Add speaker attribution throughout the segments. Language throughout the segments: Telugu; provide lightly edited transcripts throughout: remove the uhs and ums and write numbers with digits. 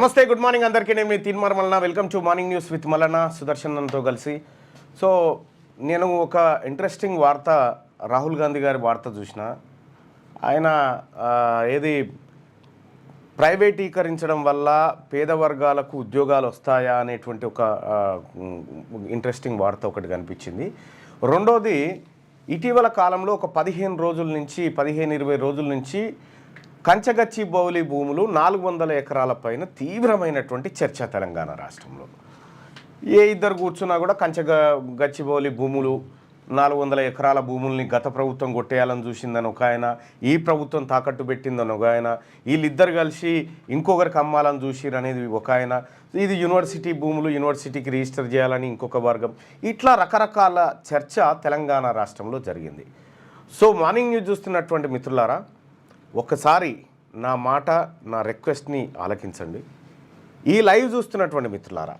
Speaker 1: నమస్తే, గుడ్ మార్నింగ్ అందరికీ. నేను మీ Teenmaar Mallanna. Welcome to morning news with Mallanna సుదర్శన్తో కలిసి. సో నేను ఒక ఇంట్రెస్టింగ్ వార్త, రాహుల్ గాంధీ గారి వార్త చూసిన. ఆయన ఏది ప్రైవేటీకరించడం వల్ల పేద వర్గాలకు ఉద్యోగాలు వస్తాయా అనేటువంటి ఒక ఇంట్రెస్టింగ్ వార్త ఒకటి కనిపించింది. రెండోది, ఇటీవల కాలంలో ఒక 15-20 రోజుల నుంచి కంచగచ్చిబౌలి భూములు 400 ఎకరాల పైన తీవ్రమైనటువంటి చర్చ తెలంగాణ రాష్ట్రంలో. ఏ ఇద్దరు కూర్చున్నా కూడా గచ్చిబౌలి భూములు 400 ఎకరాల భూముల్ని గత ప్రభుత్వం కొట్టేయాలని చూసిందని ఒక ఆయన, ఈ ప్రభుత్వం తాకట్టు పెట్టిందని ఒక ఆయన, వీళ్ళిద్దరు కలిసి ఇంకొకరికి అమ్మాలని చూసిరు అనేది ఒక ఆయన, ఇది యూనివర్సిటీ భూములు యూనివర్సిటీకి రిజిస్టర్ చేయాలని ఇంకొక వర్గం. ఇట్లా రకరకాల చర్చ తెలంగాణ రాష్ట్రంలో జరిగింది. సో మార్నింగ్ న్యూస్ చూస్తున్నటువంటి మిత్రులారా, ఒకసారి నా మాట, నా రిక్వెస్ట్ని ఆలకించండి. ఈ లైవ్ చూస్తున్నటువంటి మిత్రులారా,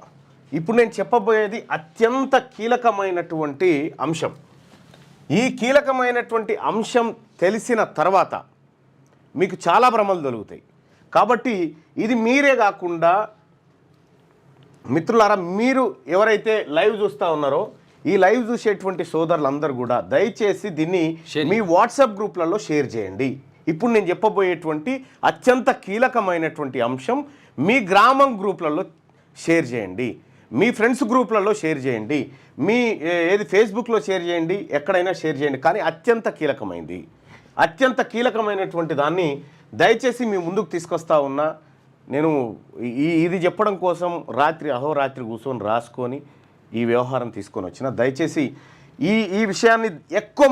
Speaker 1: ఇప్పుడు నేను చెప్పబోయేది అత్యంత కీలకమైనటువంటి అంశం. ఈ కీలకమైనటువంటి అంశం తెలిసిన తర్వాత మీకు చాలా భ్రమలు దొరుకుతాయి. కాబట్టి ఇది మీరే కాకుండా మిత్రులారా, మీరు ఎవరైతే లైవ్ చూస్తూ ఉన్నారో, ఈ లైవ్ చూసేటువంటి సోదరులందరూ కూడా దయచేసి దీన్ని మీ వాట్సాప్ గ్రూప్లలో షేర్ చేయండి. ఇప్పుడు నేను చెప్పబోయేటువంటి అత్యంత కీలకమైనటువంటి అంశం మీ గ్రామం గ్రూప్లలో షేర్ చేయండి, మీ ఫ్రెండ్స్ గ్రూప్లలో షేర్ చేయండి, మీ ఫేస్బుక్లో షేర్ చేయండి, ఎక్కడైనా షేర్ చేయండి. కానీ అత్యంత కీలకమైనటువంటి దాన్ని దయచేసి మీ ముందుకు తీసుకొస్తా ఉన్నా. నేను ఇది చెప్పడం కోసం అహోరాత్రి కూర్చొని రాసుకొని ఈ వ్యవహారం తీసుకొని వచ్చిన. దయచేసి ఈ విషయాన్ని ఎక్కువ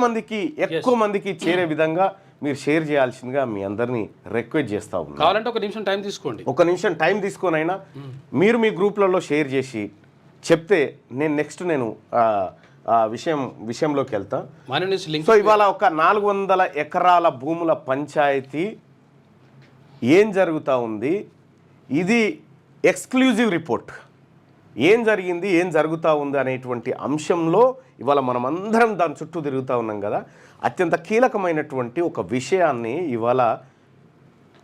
Speaker 1: మందికి చేరే విధంగా మీరు షేర్ చేయాల్సిందిగా మీ అందరినీ రిక్వెస్ట్ చేస్తా ఉన్నాను.
Speaker 2: కావాలంటే ఒక నిమిషం టైం తీసుకోండి.
Speaker 1: ఒక నిమిషం టైం తీసుకొని అయినా మీరు మీ గ్రూప్లలో షేర్ చేసి చెప్తే నేను విషయంలోకి వెళ్తా. సో ఇవాళ ఒక 400 ఎకరాల భూముల పంచాయతీ ఏం జరుగుతూ ఉంది, ఇది ఎక్స్క్లూజివ్ రిపోర్ట్. ఏం జరిగింది, ఏం జరుగుతూ ఉంది అనేటువంటి అంశంలో ఇవాళ మనం అందరం దాని చుట్టూ తిరుగుతూ ఉన్నాం కదా. అత్యంత కీలకమైనటువంటి ఒక విషయాన్ని ఇవాళ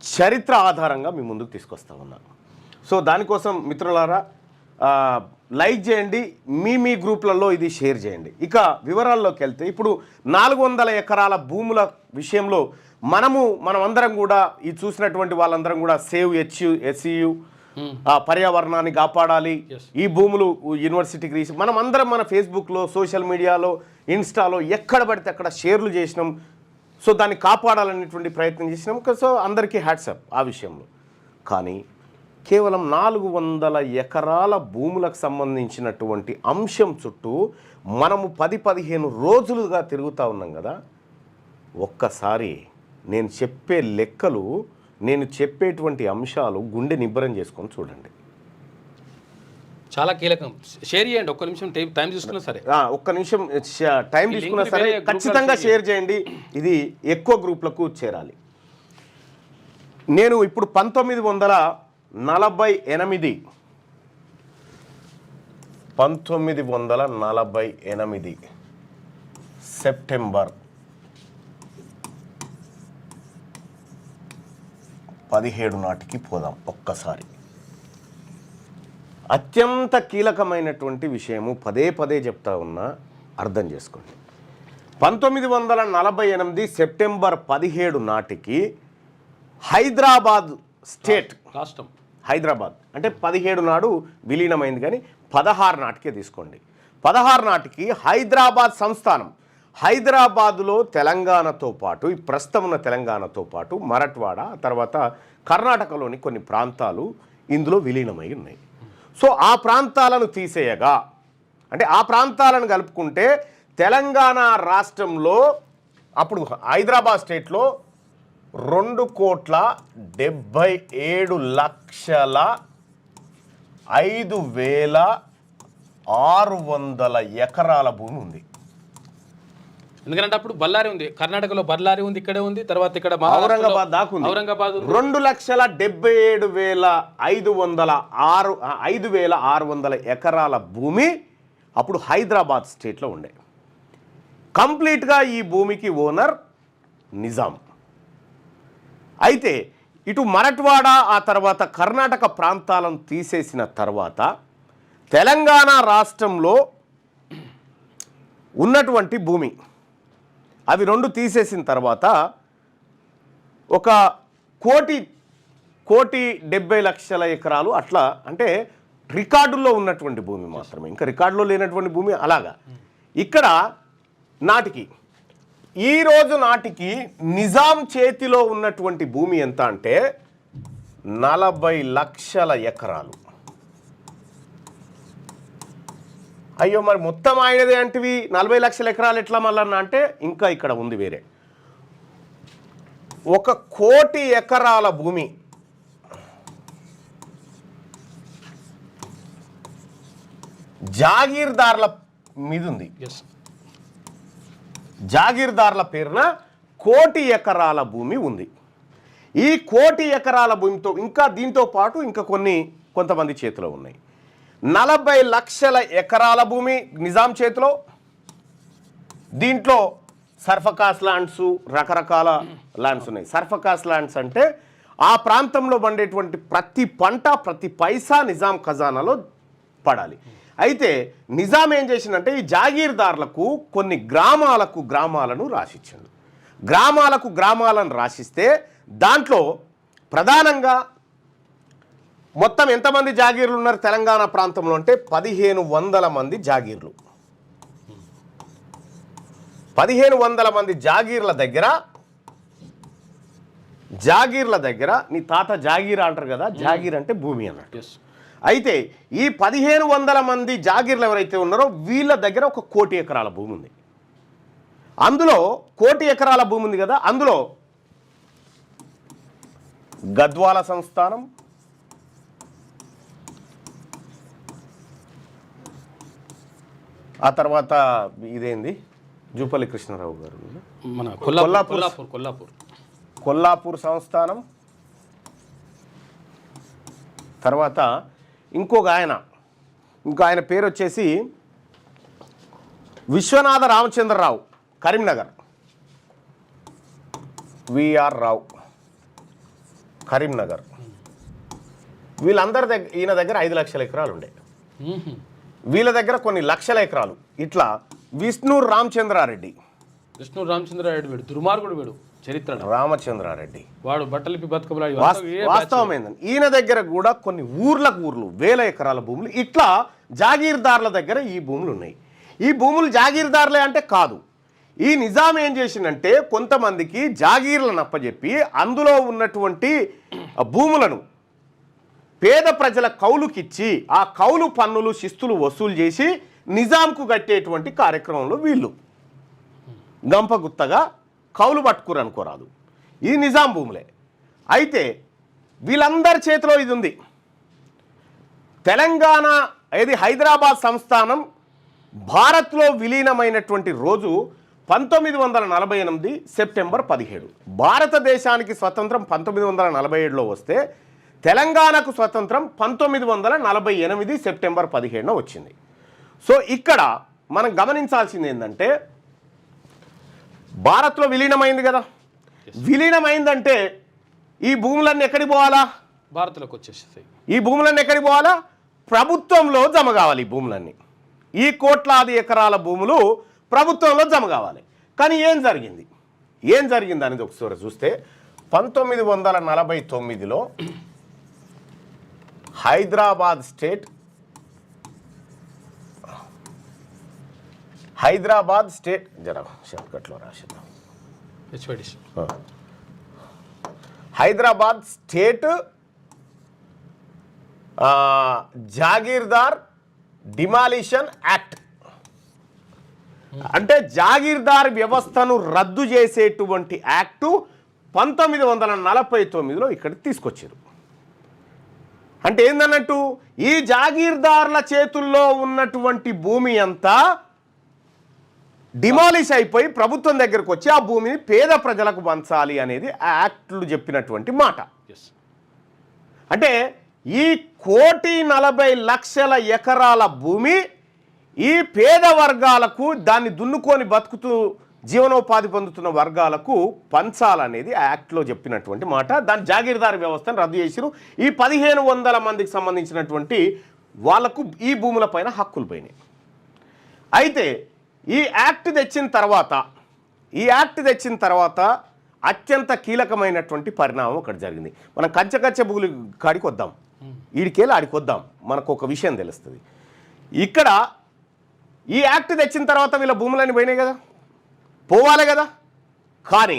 Speaker 1: చరిత్ర ఆధారంగా మీ ముందుకు తీసుకొస్తా ఉన్నాను. సో దానికోసం మిత్రులారా లైక్ చేయండి, మీ గ్రూప్లలో ఇది షేర్ చేయండి. ఇక వివరాల్లోకి వెళ్తే, ఇప్పుడు 400 ఎకరాల భూముల విషయంలో మనమందరం కూడా ఈ చూసినటువంటి వాళ్ళందరం కూడా సేవ్ HU పర్యావరణాన్ని కాపాడాలి, ఈ భూములు యూనివర్సిటీకి మనం అందరం మన ఫేస్బుక్లో, సోషల్ మీడియాలో, ఇన్స్టాలో ఎక్కడ పడితే అక్కడ షేర్లు చేసినాం. సో దాన్ని కాపాడాలనేటువంటి ప్రయత్నం చేసినాం. సో అందరికీ హ్యాట్సప్ ఆ విషయంలో. కానీ కేవలం 400 ఎకరాల భూములకు సంబంధించినటువంటి అంశం చుట్టూ మనము 10-15 రోజులుగా తిరుగుతూ ఉన్నాం కదా. ఒక్కసారి నేను చెప్పే లెక్కలు, నేను చెప్పేటువంటి అంశాలు గుండె నిబ్బరం చేసుకొని చూడండి.
Speaker 2: చాలా కీలకం. షేర్ చేయండి. ఒక్క నిమిషం టైం తీసుకున్నా సరే,
Speaker 1: ఒక్క నిమిషం టైం తీసుకున్నా సరే ఖచ్చితంగా షేర్ చేయండి. ఇది ఎక్కువ గ్రూప్లకు చేరాలి. నేను ఇప్పుడు 1948 సెప్టెంబర్ 17 నాటికి పోదాం ఒక్కసారి. అత్యంత కీలకమైనటువంటి విషయము, పదే చెప్తా ఉన్నా, అర్థం చేసుకోండి. 1948 సెప్టెంబర్ 17 నాటికి హైదరాబాద్ స్టేట్,
Speaker 2: రాష్ట్రం,
Speaker 1: హైదరాబాద్ అంటే 17 నాడు విలీనమైంది, కానీ 16 నాటికే తీసుకోండి. 16 నాటికి హైదరాబాద్ సంస్థానం, హైదరాబాదులో తెలంగాణతో పాటు, ఈ ప్రస్తుతం ఉన్న తెలంగాణతో పాటు మరాఠ్వాడ, తర్వాత కర్ణాటకలోని కొన్ని ప్రాంతాలు ఇందులో విలీనమై ఉన్నాయి. సో ఆ ప్రాంతాలను తీసేయగా, అంటే ఆ ప్రాంతాలను కలుపుకుంటే తెలంగాణ రాష్ట్రంలో అప్పుడు హైదరాబాద్ స్టేట్లో 2,77,5,600 ఎకరాల భూమి ఉంది.
Speaker 2: ఎందుకంటే అప్పుడు బళ్ళారి ఉంది, కర్ణాటకలో బళ్ళారి ఉంది, ఇక్కడే ఉంది, తర్వాత ఇక్కడ
Speaker 1: ఔరంగాబాద్ దాకా ఉంది. 2,77,5,600 ఎకరాల భూమి అప్పుడు హైదరాబాద్ స్టేట్లో ఉండే. కంప్లీట్గా ఈ భూమికి ఓనర్ నిజాం. అయితే ఇటు మరఠ్వాడ ఆ తర్వాత కర్ణాటక ప్రాంతాలను తీసేసిన తర్వాత తెలంగాణ రాష్ట్రంలో ఉన్నటువంటి భూమి అవి రెండు తీసేసిన తర్వాత ఒక 1,70,00,000 ఎకరాలు అట్లా, అంటే రికార్డుల్లో ఉన్నటువంటి భూమి మాత్రమే, ఇంకా రికార్డులో లేనటువంటి భూమి. అలాగా ఇక్కడ నాటికి ఈ రోజు నాటికి నిజాం చేతిలో ఉన్నటువంటి భూమి ఎంత అంటే 40 లక్షల ఎకరాలు. అయ్యో మరి మొత్తం ఆయనదే అంటివి 40 లక్షల ఎకరాలు ఎట్లా మళ్ళన్నా అంటే ఇంకా ఇక్కడ ఉంది వేరే 1,00,00,000 ఎకరాల భూమి జాగీర్దార్ల మీద ఉంది. జాగీర్దార్ల పేరున 1,00,00,000 ఎకరాల భూమి ఉంది. ఈ 1,00,00,000 ఎకరాల భూమితో ఇంకా దీంతో పాటు ఇంకా కొంతమంది చేతిలో ఉన్నాయి. 40 లక్షల ఎకరాల భూమి నిజాం చేతిలో. దీంట్లో సర్ఫకాస్ ల్యాండ్స్, రకరకాల ల్యాండ్స్ ఉన్నాయి. సర్ఫకాస్ ల్యాండ్స్ అంటే ఆ ప్రాంతంలో పండేటువంటి ప్రతి పంట, ప్రతి పైసా నిజాం ఖజానాలో పడాలి. అయితే నిజాం ఏం చేసిందంటే ఈ జాగీర్దార్లకు కొన్ని గ్రామాలను రాసిచ్చిండు. గ్రామాలను రాసిస్తే దాంట్లో ప్రధానంగా మొత్తం ఎంతమంది జాగీర్లు ఉన్నారు తెలంగాణ ప్రాంతంలో అంటే 1,500 మంది జాగీర్లు. 1,500 మంది జాగీర్ల దగ్గర నీ తాత జాగీర్ అంటారు కదా, జాగీర్ అంటే భూమి అన్నట్టు. అయితే ఈ 1,500 మంది జాగీర్లు ఎవరైతే ఉన్నారో వీళ్ళ దగ్గర 1,00,00,000 ఎకరాల భూమి ఉంది. అందులో 1,00,00,000 ఎకరాల భూమి ఉంది కదా, అందులో గద్వాల సంస్థానం, ఆ తర్వాత ఇదేంది జూపల్లి కృష్ణారావు గారు
Speaker 2: మన కొల్లాపూర్ సంస్థానం,
Speaker 1: తర్వాత ఇంకో ఆయన పేరు వచ్చేసి విశ్వనాథ రామచంద్రరావు, కరీంనగర్. విఆర్ రావు, కరీంనగర్. వీళ్ళందరి దగ్గర ఈయన దగ్గర 5 లక్షల ఎకరాలు ఉండే. వీళ్ళ దగ్గర కొన్ని లక్షల ఎకరాలు. ఇట్లా విష్ణూర్ రామచంద్రారెడ్డి
Speaker 2: వీడు దుర్మార్గుడు, వీడు చరిత్ర
Speaker 1: రామచంద్రారెడ్డి
Speaker 2: వాడు బట్టలిపి బతుకబలాడి.
Speaker 1: వాస్తవం ఏంటంటే ఈయన దగ్గర కూడా కొన్ని ఊర్లు 1000 ఎకరాల భూములు. ఇట్లా జాగీర్దార్ల దగ్గర ఈ భూములు ఉన్నాయి. ఈ భూములు జాగీర్దార్లే అంటే కాదు. ఈ నిజాం ఏం చేసిందంటే కొంతమందికి జాగీర్లను అప్పచెప్పి అందులో ఉన్నటువంటి భూములను పేద ప్రజల కౌలుకిచ్చి ఆ కౌలు పన్నులు శిస్తులు వసూలు చేసి నిజాంకు కట్టేటువంటి కార్యక్రమంలో వీళ్ళు గంపగుత్తగా కౌలు పట్టుకురు అనుకోరాదు. ఇది నిజాం భూములే. అయితే వీళ్ళందరి చేతిలో ఇది ఉంది. తెలంగాణ హైదరాబాద్ సంస్థానం భారత్లో విలీనమైనటువంటి రోజు 1948 సెప్టెంబర్ 17. భారతదేశానికి స్వతంత్రం 1947లో వస్తే తెలంగాణకు స్వతంత్రం 1948 సెప్టెంబర్ 17న వచ్చింది. సో ఇక్కడ మనం గమనించాల్సింది ఏంటంటే భారత్లో విలీనమైంది కదా, విలీనమైందంటే ఈ భూములన్నీ ఎక్కడికి పోవాలా?
Speaker 2: భారత్లోకి వచ్చేస్తాయి.
Speaker 1: ఈ భూములన్నీ ఎక్కడికి పోవాలా? ప్రభుత్వంలో జమ కావాలి. ఈ భూములన్నీ, ఈ 1,00,00,000 ఎకరాల భూములు ప్రభుత్వంలో జమ కావాలి. కానీ ఏం జరిగింది అనేది ఒకసారి చూస్తే 1949లో హైదరాబాద్ స్టేట్ షార్ట్కట్లో రాసిద్దాం. హైదరాబాద్ స్టేట్ జాగీర్దార్ డిమాలిషన్ యాక్ట్ అంటే జాగీర్దార్ వ్యవస్థను రద్దు చేసేటువంటి యాక్టు 1949లో ఇక్కడికి తీసుకొచ్చారు. అంటే ఏందన్నట్టు ఈ జాగీర్దార్ల చేతుల్లో ఉన్నటువంటి భూమి అంతా డిమాలిష్ అయిపోయి ప్రభుత్వం దగ్గరకు వచ్చి ఆ భూమిని పేద ప్రజలకు పంచాలి అనేది ఆ యాక్ట్లు చెప్పినటువంటి మాట. అంటే ఈ 1,40,00,000 ఎకరాల భూమి ఈ పేద వర్గాలకు దాన్ని దున్నుకొని జీవనోపాధి పొందుతున్న వర్గాలకు పంచాలనేది ఆ యాక్ట్లో చెప్పినటువంటి మాట. దాని జాగీర్దారి వ్యవస్థను రద్దు చేసిరు. ఈ 1500 మందికి సంబంధించినటువంటి వాళ్లకు ఈ భూములపైన హక్కులు పోయినాయి. అయితే ఈ యాక్ట్ తెచ్చిన తర్వాత అత్యంత కీలకమైనటువంటి పరిణామం ఒకటి జరిగింది. మనం కంచె భూములు కాడికి వద్దాం, ఈడికేళ్ళు ఆడికి వద్దాం, మనకు ఒక విషయం తెలుస్తుంది. ఇక్కడ ఈ యాక్ట్ తెచ్చిన తర్వాత వీళ్ళ భూములన్నీ పోయినాయి కదా, పోవాలి కదా. కానీ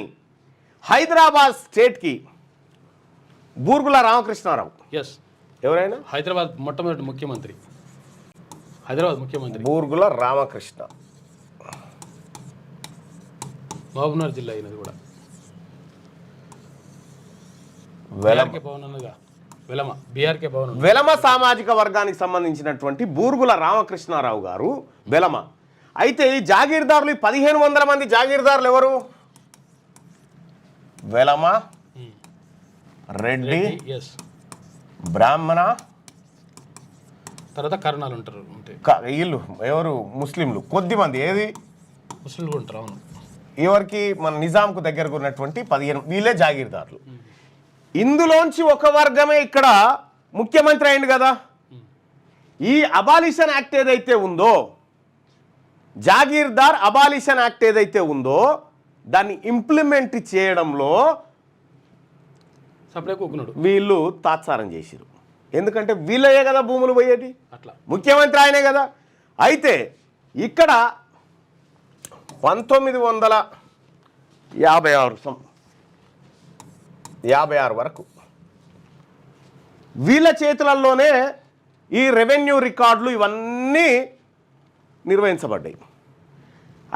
Speaker 1: హైదరాబాద్ స్టేట్కి బూర్గుల రామకృష్ణారావు,
Speaker 2: ఎస్,
Speaker 1: ఎవరైనా
Speaker 2: హైదరాబాద్ మొట్టమొదటి ముఖ్యమంత్రి, హైదరాబాద్ ముఖ్యమంత్రి
Speaker 1: బూర్గుల రామకృష్ణ,
Speaker 2: మహబూబ్నగర్ జిల్లా అయినది కూడా,
Speaker 1: వెలమ సామాజిక వర్గానికి సంబంధించినటువంటి బూర్గుల రామకృష్ణారావు గారు వెలమ. అయితే ఈ జాగీర్దారులు 1500 మంది జాగీర్దారులు ఎవరు? వెలమ, రెడ్డి, బ్రాహ్మణ,
Speaker 2: తర్వాత కర్ణాలు ఉంటారు.
Speaker 1: వీళ్ళు ఎవరు? ముస్లింలు కొద్దిమంది. ఏది?
Speaker 2: ముస్లింలు ఉంటారు. అవును.
Speaker 1: ఎవరికి? మన నిజాంకు దగ్గరకు ఉన్నటువంటి 15 వీళ్ళే జాగీర్దారులు. ఇందులోంచి ఒక వర్గమే ఇక్కడ ముఖ్యమంత్రి అయింది కదా. ఈ అబాలిషన్ యాక్ట్ ఏదైతే ఉందో, జాగీర్దార్ అబాలిషన్ యాక్ట్ ఏదైతే ఉందో, దాన్ని ఇంప్లిమెంట్ చేయడంలో వీళ్ళు తాత్సారం చేసిరు. ఎందుకంటే వీళ్ళయే కదా భూములు పోయేది,
Speaker 2: అట్లా
Speaker 1: ముఖ్యమంత్రి ఆయనే కదా. అయితే ఇక్కడ 1956 వరకు వీళ్ళ చేతులలోనే ఈ రెవెన్యూ రికార్డులు ఇవన్నీ నిర్వహించబడ్డాయి.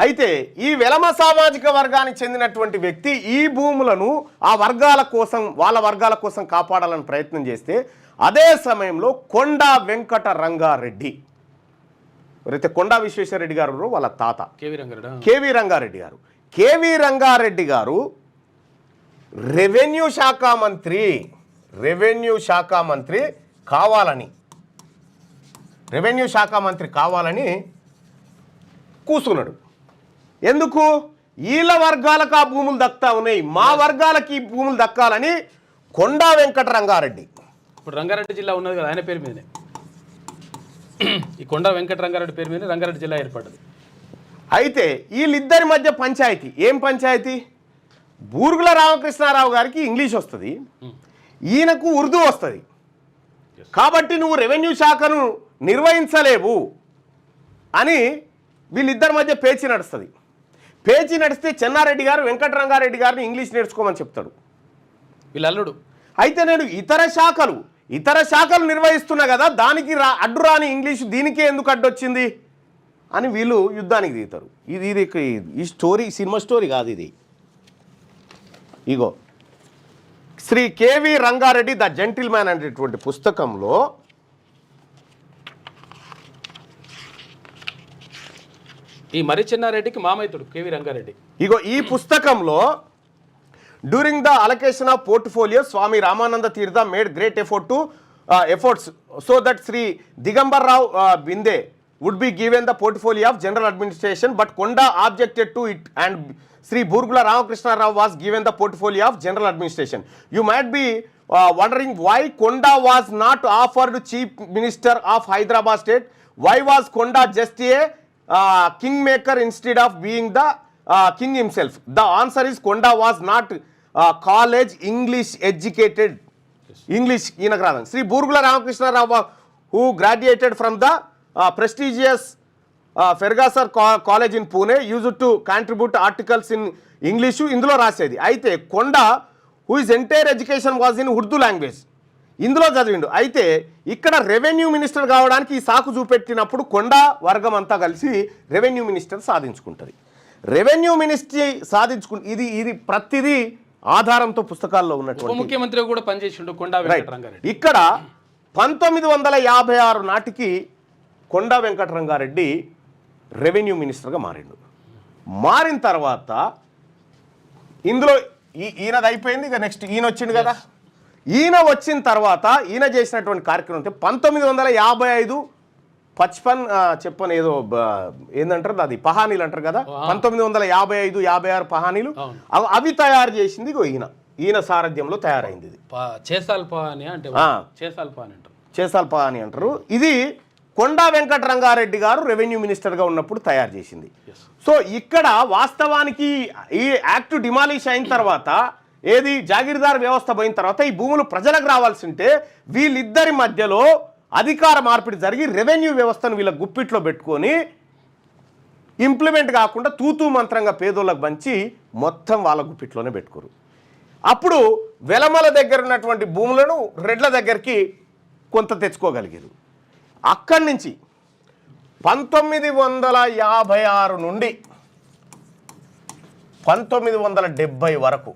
Speaker 1: అయితే ఈ వెలమ సామాజిక వర్గానికి చెందినటువంటి వ్యక్తి ఈ భూములను ఆ వర్గాల కోసం, వాళ్ళ వర్గాల కోసం కాపాడాలని ప్రయత్నం చేస్తే, అదే సమయంలో కొండా వెంకట రంగారెడ్డి, ఎవరైతే కొండా విశ్వేశ్వరరెడ్డి గారు వాళ్ళ తాత కేవీ రంగారెడ్డి గారు రెవెన్యూ శాఖ మంత్రి కావాలని కూసున్నాడు. ఎందుకు? వీళ్ళ వర్గాలకు ఆ భూములు దక్కుతా ఉన్నాయి, మా వర్గాలకి ఈ భూములు దక్కాలని కొండా వెంకట రంగారెడ్డి.
Speaker 2: ఇప్పుడు రంగారెడ్డి జిల్లా ఉన్నది కదా, ఆయన పేరు మీదనే, ఈ కొండా వెంకట రంగారెడ్డి పేరు మీద రంగారెడ్డి జిల్లా ఏర్పడ్డది.
Speaker 1: అయితే వీళ్ళిద్దరి మధ్య పంచాయతీ ఏం పంచాయతీ? బూర్గుల రామకృష్ణారావు గారికి ఇంగ్లీష్ వస్తుంది, ఈయనకు ఉర్దూ వస్తుంది. కాబట్టి నువ్వు రెవెన్యూ శాఖను నిర్వహించలేవు అని వీళ్ళిద్దరి మధ్య పేచీ నడుస్తుంది. పేచీ నడిస్తే చెన్నారెడ్డి గారు వెంకటరంగారెడ్డి గారిని ఇంగ్లీష్ నేర్చుకోమని చెప్తాడు
Speaker 2: వీళ్ళ అల్లుడు. అయితే నేను
Speaker 1: ఇతర శాఖలు నిర్వహిస్తున్నా కదా, దానికి అడ్డు రాని ఇంగ్లీషు దీనికే ఎందుకు అడ్డొచ్చింది అని వీళ్ళు యుద్ధానికి దిగుతారు. ఇది ఈ స్టోరీ సినిమా స్టోరీ కాదు ఇది. ఇగో Shri KV Ranga Reddy the gentleman అనేటువంటి పుస్తకంలో
Speaker 2: ఈ మరి చెన్నారెడ్డికి మామైతుడు కేవీ రంగారెడ్డి.
Speaker 1: ఇగో ఈ పుస్తకంలో during the allocation of portfolio Swami Ramananda Tirtha made great efforts so that Shri Digambar Rao Bindu would be given the portfolio of general administration, but Konda objected to it and Sri Burgula Ramakrishna Rao was given the portfolio of general administration. You might be wondering why Konda was not offered Chief Minister of Hyderabad State. Why was Konda just a kingmaker instead of being the king himself? The answer is Konda was not college English educated. English inagradhan. Sri Burgula Ramakrishna Rao who graduated from the prestigious Ferguson College in Pune used to contribute articles in English ఇందులో రాసేది. అయితే కొండా who his entire education was in Urdu language ఇందులో చదివిండు. అయితే ఇక్కడ రెవెన్యూ మినిస్టర్ కావడానికి ఈ సాకు చూపెట్టినప్పుడు కొండా వర్గం అంతా కలిసి రెవెన్యూ మినిస్టర్ సాధించుకుంటుంది. రెవెన్యూ మినిస్ట్రీ ఇది ప్రతిదీ ఆధారంతో పుస్తకాల్లో ఉన్నటువంటి
Speaker 2: ముఖ్యమంత్రి కూడా పనిచేసిండు కొండా వెంకట రంగారెడ్డి.
Speaker 1: ఇక్కడ 1956 నాటికి కొండా వెంకట రంగారెడ్డి రెవెన్యూ మినిస్టర్గా మారిన తర్వాత ఇందులో ఈయనది అయిపోయింది. ఇక నెక్స్ట్ ఈయన వచ్చిండు కదా. ఈయన వచ్చిన తర్వాత ఈయన చేసినటువంటి కార్యక్రమం 1955 చెప్పని ఏదో ఏందంటారు అది పహానీలు అంటారు కదా 1955, 56 పహానీలు అవి తయారు చేసింది ఈయన సారథ్యంలో తయారైంది ఇది.
Speaker 2: చేసాల్పా అని అంటే చేసాల్పా అని అంటారు.
Speaker 1: ఇది కొండా వెంకట రంగారెడ్డి గారు రెవెన్యూ మినిస్టర్గా ఉన్నప్పుడు తయారు చేసింది. సో ఇక్కడ వాస్తవానికి ఈ యాక్ట్ డిమాలిష్ అయిన తర్వాత ఏది జాగీర్దార్ వ్యవస్థ పోయిన తర్వాత ఈ భూములు ప్రజలకు రావాల్సి ఉంటే వీళ్ళిద్దరి మధ్యలో అధికార మార్పిడి జరిగి రెవెన్యూ వ్యవస్థను వీళ్ళ గుప్పిట్లో పెట్టుకొని ఇంప్లిమెంట్ కాకుండా తూతూ మంత్రంగా పేదోళ్ళకు పంచి మొత్తం వాళ్ళ గుప్పిట్లోనే పెట్టుకోరు. అప్పుడు వెలమల దగ్గర ఉన్నటువంటి భూములను రెడ్ల దగ్గరికి కొంత తెచ్చుకోగలిగారు. అక్కడి నుంచి 1956 నుండి 1970 వరకు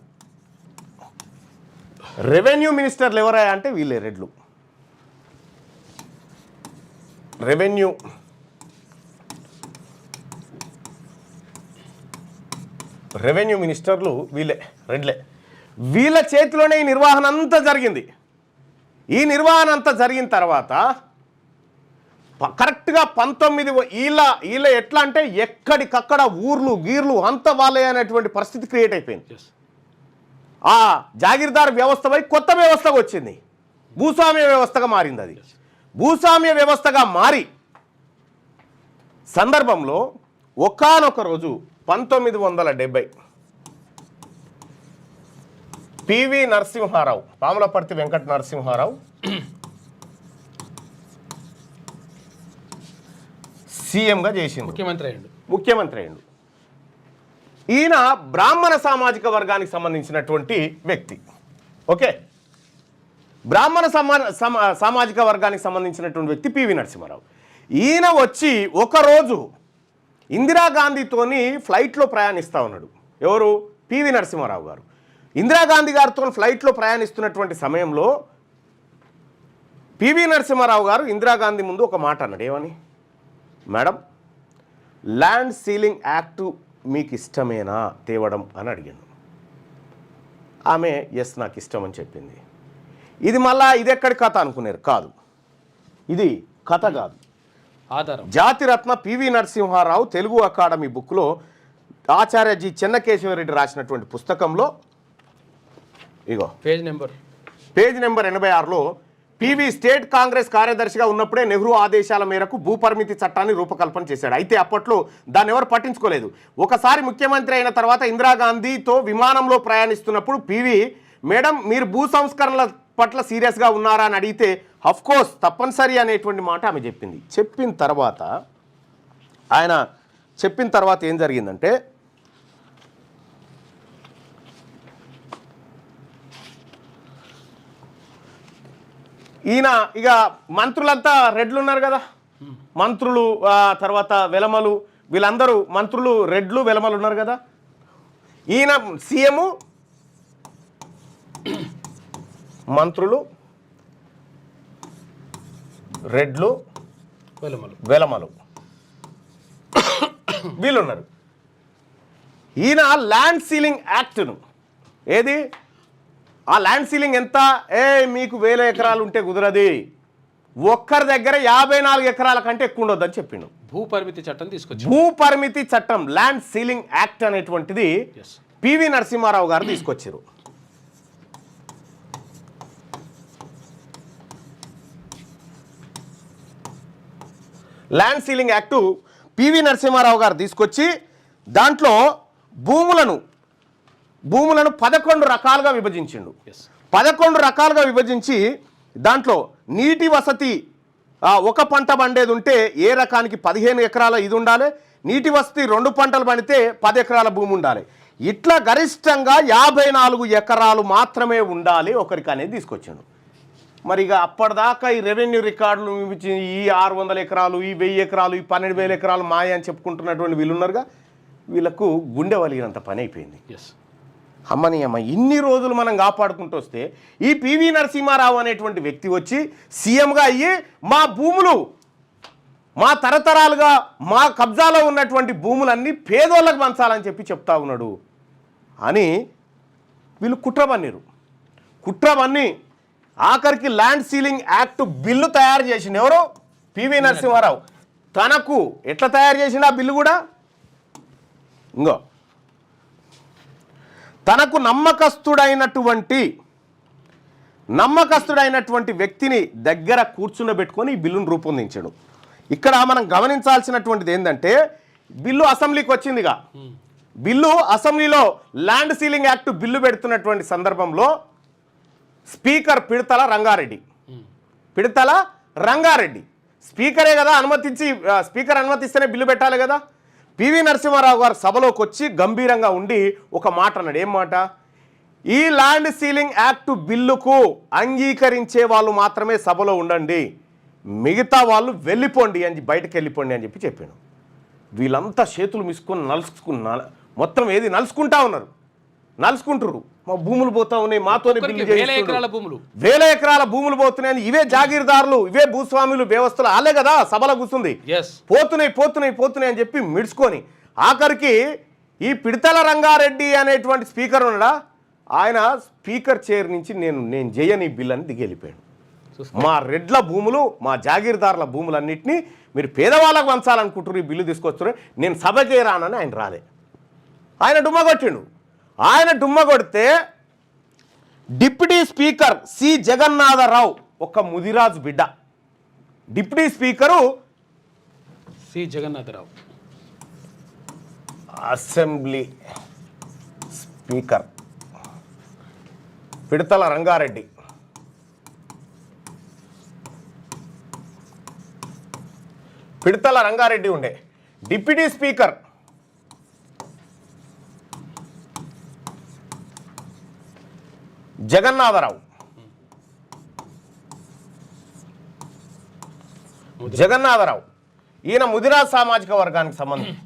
Speaker 1: రెవెన్యూ మినిస్టర్లు ఎవరయ్యా అంటే వీళ్ళే రెడ్లు. రెవెన్యూ మినిస్టర్లు వీళ్ళే రెడ్లే. వీళ్ళ చేతిలోనే ఈ నిర్వహణ అంతా జరిగింది. ఈ నిర్వహణ అంతా జరిగిన తర్వాత కరెక్ట్గా 19 వీళ్ళ ఎట్లా అంటే ఎక్కడికక్కడ ఊర్లు గీర్లు అంత వాళ్ళే అనేటువంటి పరిస్థితి క్రియేట్ అయిపోయింది. ఆ జాగీర్దార్ వ్యవస్థపై కొత్త వ్యవస్థగా వచ్చింది, భూస్వామ్య వ్యవస్థగా మారింది. అది భూస్వామ్య వ్యవస్థగా మారి సందర్భంలో ఒకానొక రోజు 1970 పివి నరసింహారావు, పాములపర్తి వెంకట నరసింహారావు సీఎంగా చేసింది, ముఖ్యమంత్రి అయ్యిండు. ఈయన బ్రాహ్మణ సామాజిక వర్గానికి సంబంధించినటువంటి వ్యక్తి. ఓకే, బ్రాహ్మణ సామాజిక వర్గానికి సంబంధించినటువంటి వ్యక్తి పివి నరసింహారావు. ఈయన వచ్చి ఒకరోజు ఇందిరాగాంధీతోని ఫ్లైట్లో ప్రయాణిస్తూ ఉన్నాడు. ఎవరు? పివి నరసింహారావు గారు. ఇందిరాగాంధీ గారితో ఫ్లైట్లో ప్రయాణిస్తున్నటువంటి సమయంలో పివి నరసింహారావు గారు ఇందిరాగాంధీ ముందు ఒక మాట అన్నాడు. ఏమని? మేడం, ల్యాండ్ సీలింగ్ యాక్ట్ మీకు ఇష్టమేనా తేవడం అని అడిగాను. ఆమె ఎస్ నాకు ఇష్టం అని చెప్పింది. ఇది మళ్ళా ఇదెక్కడి కథ అనుకున్నారు? కాదు, ఇది కథ కాదు,
Speaker 2: ఆధారం.
Speaker 1: జాతిరత్న పివి నరసింహారావు తెలుగు అకాడమీ బుక్లో ఆచార్య జి చెన్నకేశవరెడ్డి రాసినటువంటి పుస్తకంలో ఇగో పేజ్ నెంబర్ 86లో పివి స్టేట్ కాంగ్రెస్ కార్యదర్శిగా ఉన్నప్పుడే నెహ్రూ ఆదేశాల మేరకు భూపరిమితి చట్టాన్ని రూపకల్పన చేశాడు. అయితే అప్పట్లో దాన్ని ఎవరు పట్టించుకోలేదు. ఒకసారి ముఖ్యమంత్రి అయిన తర్వాత ఇందిరాగాంధీతో విమానంలో ప్రయాణిస్తున్నప్పుడు పివి, మేడం మీరు భూ సంస్కరణల పట్ల సీరియస్గా ఉన్నారా అని అడిగితే అఫ్కోర్స్ తప్పనిసరి అనేటువంటి మాట ఆమె చెప్పింది. చెప్పిన తర్వాత ఏం జరిగిందంటే ఈయన ఇక మంత్రులంతా రెడ్లు ఉన్నారు కదా, మంత్రులు తర్వాత వెలమలు, వీళ్ళందరూ మంత్రులు రెడ్లు వెలమలు ఉన్నారు కదా. ఈయన సీఎం, మంత్రులు రెడ్లు వెలమలు వీళ్ళున్నారు. ఈయన ల్యాండ్ సీలింగ్ యాక్ట్ను ఏది ఆ ల్యాండ్ సీలింగ్ ఎంత? మీకు 1000 ఎకరాలు ఉంటే కుదరది, ఒక్కరి దగ్గర 54 ఎకరాల కంటే ఎక్కువ ఉండొద్దని చెప్పిండు.
Speaker 2: భూపరిమితి చట్టం తీసుకొచ్చి
Speaker 1: భూపరిమితి చట్టం ల్యాండ్ సీలింగ్ యాక్ట్ అనేటువంటిది పివి నరసింహారావు గారు తీసుకొచ్చారు. Land ceiling act PV Narasimharao గారు తీసుకొచ్చి దాంట్లో భూములను 11 రకాలుగా విభజించిండు. 11 రకాలుగా విభజించి దాంట్లో నీటి వసతి ఒక పంట పండేది ఉంటే ఏ రకానికి 15 ఎకరాల ఇది ఉండాలి, నీటి వసతి 2 పంటలు పండితే 10 ఎకరాల భూమి ఉండాలి. ఇట్లా గరిష్టంగా 54 ఎకరాలు మాత్రమే ఉండాలి ఒకరికి అనేది తీసుకొచ్చిండు. మరి ఇక అప్పటిదాకా ఈ రెవెన్యూ రికార్డులు ఈ 600 ఎకరాలు, ఈ 1000 ఎకరాలు, ఈ 12,000 ఎకరాలు మాయ అని చెప్పుకుంటున్నటువంటి వీళ్ళు ఉన్నారుగా, వీళ్ళకు గుండె వలిగినంత పని అయిపోయింది. అమ్మని అమ్మ ఇన్ని రోజులు మనం కాపాడుకుంటూ వస్తే ఈ పివి నరసింహారావు అనేటువంటి వ్యక్తి వచ్చి సీఎంగా అయ్యి మా భూములు, మా తరతరాలుగా మా కబ్జాలో ఉన్నటువంటి భూములన్నీ పేదోళ్ళకు పంచాలని చెప్తా ఉన్నాడు అని వీళ్ళు కుట్రబన్ని ఆఖరికి ల్యాండ్ సీలింగ్ యాక్ట్ బిల్లు తయారు చేసింది ఎవరు? పివి నరసింహారావు. తనకు ఎట్లా తయారు చేసిండు ఆ బిల్లు కూడా ఇంకో తనకు నమ్మకస్తుడైనటువంటి వ్యక్తిని దగ్గర కూర్చుండబెట్టుకొని ఈ బిల్లును రూపొందించాడు. ఇక్కడ మనం గమనించాల్సినటువంటిది ఏంటంటే బిల్లు అసెంబ్లీకి వచ్చిందిగా, బిల్లు అసెంబ్లీలో ల్యాండ్ సీలింగ్ యాక్ట్ బిల్లు పెడుతున్నటువంటి సందర్భంలో స్పీకర్ పిడతల రంగారెడ్డి స్పీకరే కదా అనుమతించి, స్పీకర్ అనుమతిస్తేనే బిల్లు పెట్టాలి కదా. పివి నరసింహారావు గారు సభలోకి వచ్చి గంభీరంగా ఉండి ఒక మాట అన్నాడు. ఏం మాట? ఈ ల్యాండ్ సీలింగ్ యాక్ట్ బిల్లుకు అంగీకరించే వాళ్ళు మాత్రమే సభలో ఉండండి, మిగతా వాళ్ళు వెళ్ళిపోండి అని బయటకు వెళ్ళిపోండి అని చెప్పాను. వీళ్ళంతా చేతులు మిసుకొని మొత్తం ఏది నలుసుకుంటారు. మా భూములు పోతా ఉన్నాయి, మాతోనే వేల ఎకరాల భూములు పోతున్నాయని ఇవే జాగీర్దారులు, ఇవే భూస్వాములు వ్యవస్థలు ఆలే కదా సభలో కూర్చుంది. పోతున్నాయి అని చెప్పి మిడుచుకొని ఆఖరికి ఈ పిడతల రంగారెడ్డి అనేటువంటి స్పీకర్ ఉన్నాడా, ఆయన స్పీకర్ చైర్ నుంచి నేను చేయని బిల్ అని దిగి వెళ్ళిపోయాడు. మా రెడ్ల భూములు, మా జాగీర్దారుల భూములన్నింటినీ మీరు పేదవాళ్ళకు పంచాలనుకుంటున్నారు, ఈ బిల్లు తీసుకొస్తున్నారు, నేను సభకే రానని ఆయన రాలే. ఆయన డుమ్మగొట్టిండు. ఆయన డుమ్మగొడితే డిప్యూటీ స్పీకర్ సి జగన్నాథరావు ఒక ముదిరాజు బిడ్డ, deputy speaker
Speaker 2: C Jagannatharao,
Speaker 1: assembly speaker Pidatala Rangareddy ఉండే డిప్యూటీ స్పీకర్ జగన్నాథరావు. ఈయన ముదిరాజ్ సామాజిక వర్గానికి సంబంధించి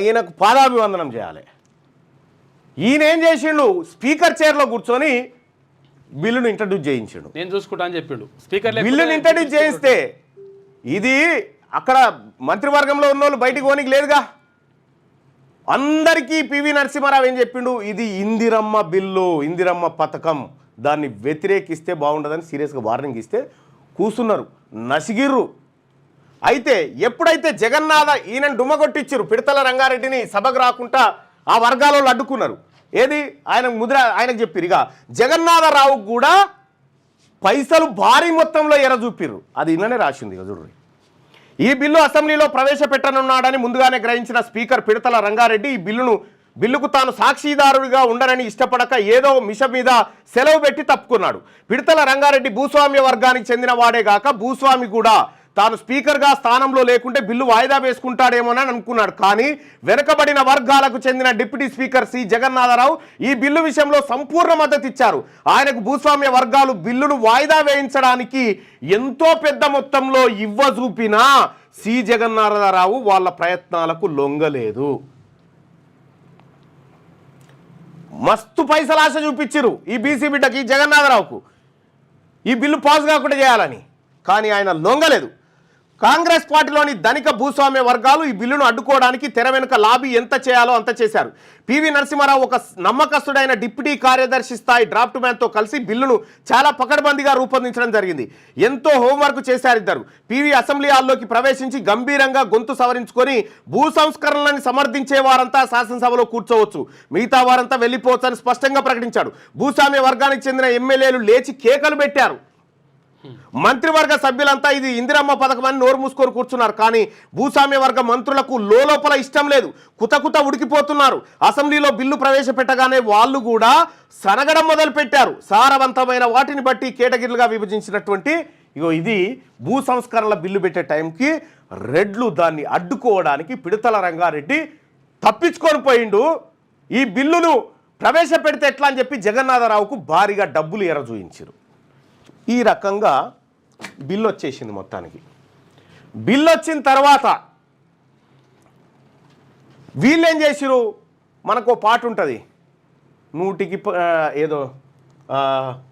Speaker 1: ఈయనకు పాదాభివందనం చేయాలి. ఈయన ఏం చేసిండు? స్పీకర్ చైర్లో కూర్చొని బిల్లును ఇంట్రడ్యూస్ చేయించాడు.
Speaker 2: నేను చూసుకుంటా అని చెప్పిండు స్పీకర్.
Speaker 1: బిల్లును ఇంట్రడ్యూస్ చేయిస్తే ఇది అక్కడ మంత్రివర్గంలో ఉన్న వాళ్ళు బయటికి పోనీకి లేదుగా. అందరికీ పివి నరసింహారావు ఏం చెప్పిండు? ఇది ఇందిరమ్మ బిల్లు, ఇందిరమ్మ పథకం, దాన్ని వ్యతిరేకిస్తే బాగుండదని సీరియస్గా వార్నింగ్ ఇస్తే కూసున్నారు, నసిగిర్రు. అయితే ఎప్పుడైతే ఈయన డుమ్మగొట్టించారు, పిడతల రంగారెడ్డిని సభకు రాకుండా ఆ వర్గాలలో అడ్డుకున్నారు. ఏది ఆయనకు చెప్పిరు. ఇక జగన్నాథరావు కూడా పైసలు భారీ మొత్తంలో చూపిర్రు. అది ఇన్ననే రాసింది ఇక చూడండి. ఈ బిల్లు అసెంబ్లీలో ప్రవేశపెట్టనున్నాడని ముందుగానే గ్రహించిన స్పీకర్ పిడతల రంగారెడ్డి ఈ బిల్లుకు తాను సాక్షిదారుడిగా ఉండరని ఇష్టపడక ఏదో మిష మీద సెలవు పెట్టి తప్పుకున్నాడు. పిడతల రంగారెడ్డి భూస్వామ్య వర్గానికి చెందిన వాడే గాక భూస్వామి కూడా. తాను స్పీకర్గా స్థానంలో లేకుంటే బిల్లు వాయిదా వేసుకుంటాడేమోనని అనుకున్నాడు. కానీ వెనుకబడిన వర్గాలకు చెందిన డిప్యూటీ స్పీకర్ సి జగన్నాథరావు ఈ బిల్లు విషయంలో సంపూర్ణ మద్దతు ఇచ్చారు. ఆయనకు భూస్వామ్య వర్గాలు బిల్లును వాయిదా వేయించడానికి ఎంతో పెద్ద మొత్తంలో చూపినా సి జగన్నాథరావు వాళ్ళ ప్రయత్నాలకు లొంగలేదు. మస్తు పైసలు ఆశ చూపించారు ఈ బీసీ బిడ్డకి, జగన్నాథరావుకు ఈ బిల్లు పాస్ కాకుండా చేయాలని. కానీ ఆయన లొంగలేదు. కాంగ్రెస్ పార్టీలోని ధనిక భూస్వామ్య వర్గాలు ఈ బిల్లును అడ్డుకోవడానికి తెర వెనుక లాబీ ఎంత చేయాలో అంత చేశారు. పివి నరసింహారావు ఒక నమ్మకస్తుడైన డిప్యూటీ కార్యదర్శి స్థాయి డ్రాఫ్ట్ మ్యాన్తో కలిసి బిల్లును చాలా పకడ్బందీగా రూపొందించడం జరిగింది. ఎంతో హోంవర్క్ చేశారు ఇద్దరు. పివి అసెంబ్లీ హాల్లోకి ప్రవేశించి గంభీరంగా గొంతు సవరించుకొని భూ సంస్కరణలను సమర్థించే వారంతా శాసనసభలో కూర్చోవచ్చు, మిగతా వారంతా వెళ్ళిపోవచ్చని స్పష్టంగా ప్రకటించాడు. భూస్వామ్య వర్గానికి చెందిన ఎమ్మెల్యేలు లేచి కేకలు పెట్టారు. మంత్రివర్గ సభ్యులంతా ఇది ఇందిరమ్మ పథకం అని నోరు మూసుకొని కూర్చున్నారు. కానీ భూస్వామ్య వర్గ మంత్రులకు లోపల ఇష్టం లేదు, కుత ఉడికిపోతున్నారు. అసెంబ్లీలో బిల్లు ప్రవేశపెట్టగానే వాళ్ళు కూడా సనగడం మొదలు పెట్టారు. సారవంతమైన వాటిని బట్టి కేటగిరీలుగా విభజించినటువంటి ఇది భూ సంస్కరణల బిల్లు పెట్టే టైంకి రెడ్లు దాన్ని అడ్డుకోవడానికి పిడతల రంగారెడ్డి తప్పించుకొని పోయిండు. ఈ బిల్లును ప్రవేశపెడితే ఎట్లా అని చెప్పి జగన్నాథరావుకు భారీగా డబ్బులు ఎరచూయించారు. ఈ రకంగా బిల్లు వచ్చేసింది. మొత్తానికి బిల్లు వచ్చిన తర్వాత వీళ్ళు ఏం చేసిరు? మనకు పాట ఉంటుంది, నూటికి ఏదో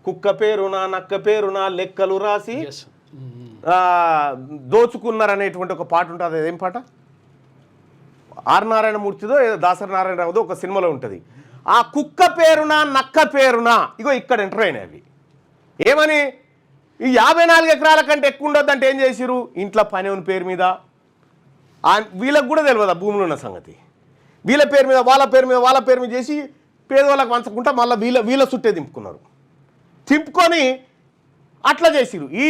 Speaker 1: కుక్క పేరునా నక్క పేరునా లెక్కలు రాసి దోచుకున్నారనేటువంటి ఒక పాట ఉంటుంది. అదేం పాట? ఆర్ నారాయణమూర్తిదో ఏదో దాసరి నారాయణరావుదో ఒక సినిమాలో ఉంటుంది. ఆ కుక్క పేరునా నక్క పేరునా ఇక్కడ ఎంటర్ అయినాయి. అవి ఏమని? ఈ 54 ఎకరాల కంటే ఎక్కువ ఉండొద్దంటే ఏం చేసిరు? ఇంట్లో పని ఉన్న పేరు మీద వీళ్ళకి కూడా తెలియదు ఆ భూములు ఉన్న సంగతి. వీళ్ళ పేరు మీద వాళ్ళ పేరు మీద చేసి పేదవాళ్ళకి వంచకుండా మళ్ళీ వీళ్ళ చుట్టే తింపుకొని అట్లా చేసిరు. ఈ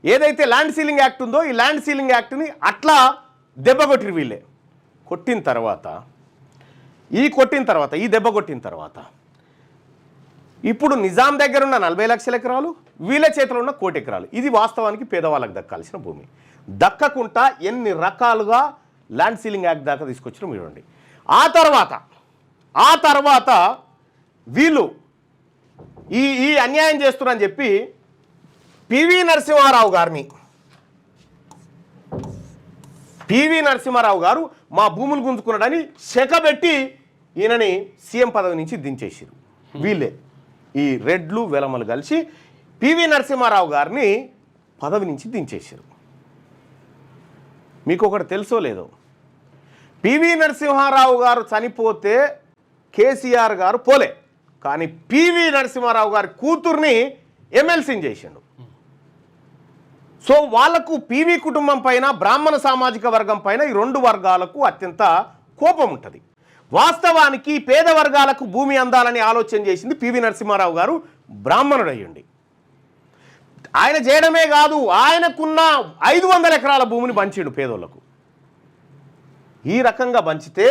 Speaker 1: ఏదైతే ల్యాండ్ సీలింగ్ యాక్ట్ ఉందో ఈ ల్యాండ్ సీలింగ్ యాక్ట్ని అట్లా దెబ్బ కొట్టిరు వీళ్ళే. కొట్టిన తర్వాత ఈ దెబ్బ కొట్టిన తర్వాత ఇప్పుడు నిజాం దగ్గర ఉన్న 40 లక్షల ఎకరాలు, వీళ్ళ చేతిలో ఉన్న 1 కోటి ఎకరాలు, ఇది వాస్తవానికి పేదవాళ్ళకి దక్కాల్సిన భూమి. దక్కకుండా ఎన్ని రకాలుగా ల్యాండ్ సీలింగ్ యాక్ట్ దాకా తీసుకొచ్చిన చూడండి. ఆ తర్వాత వీళ్ళు ఈ అన్యాయం చేస్తున్నారని చెప్పి పివి నరసింహారావు గారు మా భూములు గుంజుకున్నాడని శకబెట్టి ఈయనని సీఎం పదవి నుంచి దించేసారు. వీళ్ళే ఈ రెడ్లు వెలమలు కలిసి పివి నరసింహారావు గారిని పదవి నుంచి దించేసారు. మీకు ఒకటి తెలుసో లేదో, పివి నరసింహారావు గారు చనిపోతే కేసీఆర్ గారు పోలే, కానీ పివి నరసింహారావు గారి కూతుర్ని ఎమ్మెల్సీని చేసిండు. సో వాళ్లకు పివి కుటుంబం పైన, బ్రాహ్మణ సామాజిక వర్గం పైన, ఈ 2 వర్గాలకు అత్యంత కోపం ఉంటుంది. వాస్తవానికి పేద వర్గాలకు భూమి అందాలని ఆలోచన చేసింది పివి నరసింహారావు గారు, బ్రాహ్మణుడు అయ్యండి. ఆయన చేయడమే కాదు, ఆయనకున్న 500 ఎకరాల భూమిని పంచిండు పేదోళ్లకు. ఈ రకంగా పంచితే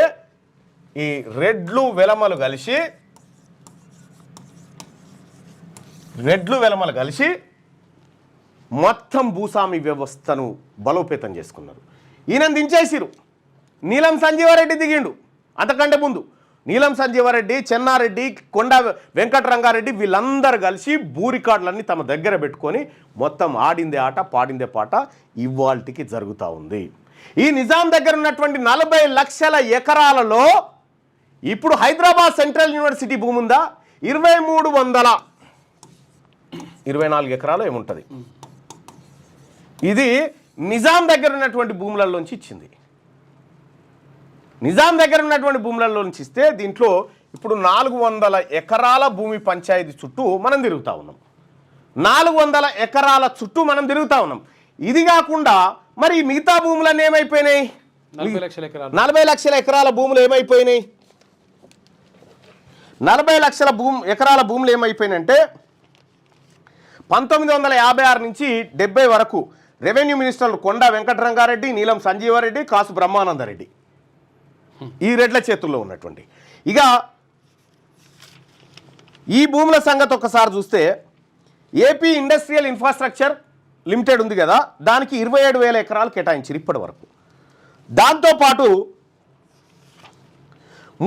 Speaker 1: ఈ రెడ్లు వెలమలు కలిసి మొత్తం భూస్వామి వ్యవస్థను బలోపేతం చేసుకున్నారు. ఈయన దించేసిరు. నీలం సంజీవారెడ్డి దిగిండు. అంతకంటే ముందు నీలం సంజీవారెడ్డి, చెన్నారెడ్డి, కొండ వెంకటరంగారెడ్డి వీళ్ళందరూ కలిసి భూ రికార్డులన్నీ తమ దగ్గర పెట్టుకొని మొత్తం ఆడిందే ఆట పాడిందే పాట ఇవాల్టికి జరుగుతూ ఉంది. ఈ నిజాం దగ్గర ఉన్నటువంటి 40 లక్షల ఎకరాలలో ఇప్పుడు హైదరాబాద్ సెంట్రల్ యూనివర్సిటీ భూమి ఉందా, 2324 ఎకరాలు ఏముంటుంది. ఇది నిజాం దగ్గర ఉన్నటువంటి భూములలోంచి ఇచ్చింది. నిజాం దగ్గర ఉన్నటువంటి భూములలోంచి ఇస్తే దీంట్లో ఇప్పుడు 400 ఎకరాల భూమి పంచాయతీ చుట్టూ మనం తిరుగుతూ ఉన్నాం. 400 ఎకరాల చుట్టూ మనం తిరుగుతూ ఉన్నాం. ఇది కాకుండా మరి మిగతా భూములన్నీ ఏమైపోయినాయి? 40 లక్షల ఎకరాల భూములు ఏమైపోయినాయి? 40 లక్షల ఎకరాల భూములు ఏమైపోయినాయంటే 1956 నుంచి 70 వరకు రెవెన్యూ మినిస్టర్లు కొండ వెంకటరంగారెడ్డి, నీలం సంజీవారెడ్డి, కాసు బ్రహ్మానందరెడ్డి ఈ రెడ్ల చేతుల్లో ఉన్నటువంటి. ఇక ఈ భూముల సంగతి ఒకసారి చూస్తే ఏపీ ఇండస్ట్రియల్ ఇన్ఫ్రాస్ట్రక్చర్ లిమిటెడ్ ఉంది కదా, దానికి 27,000 ఎకరాలు కేటాయించారు ఇప్పటి వరకు. దాంతోపాటు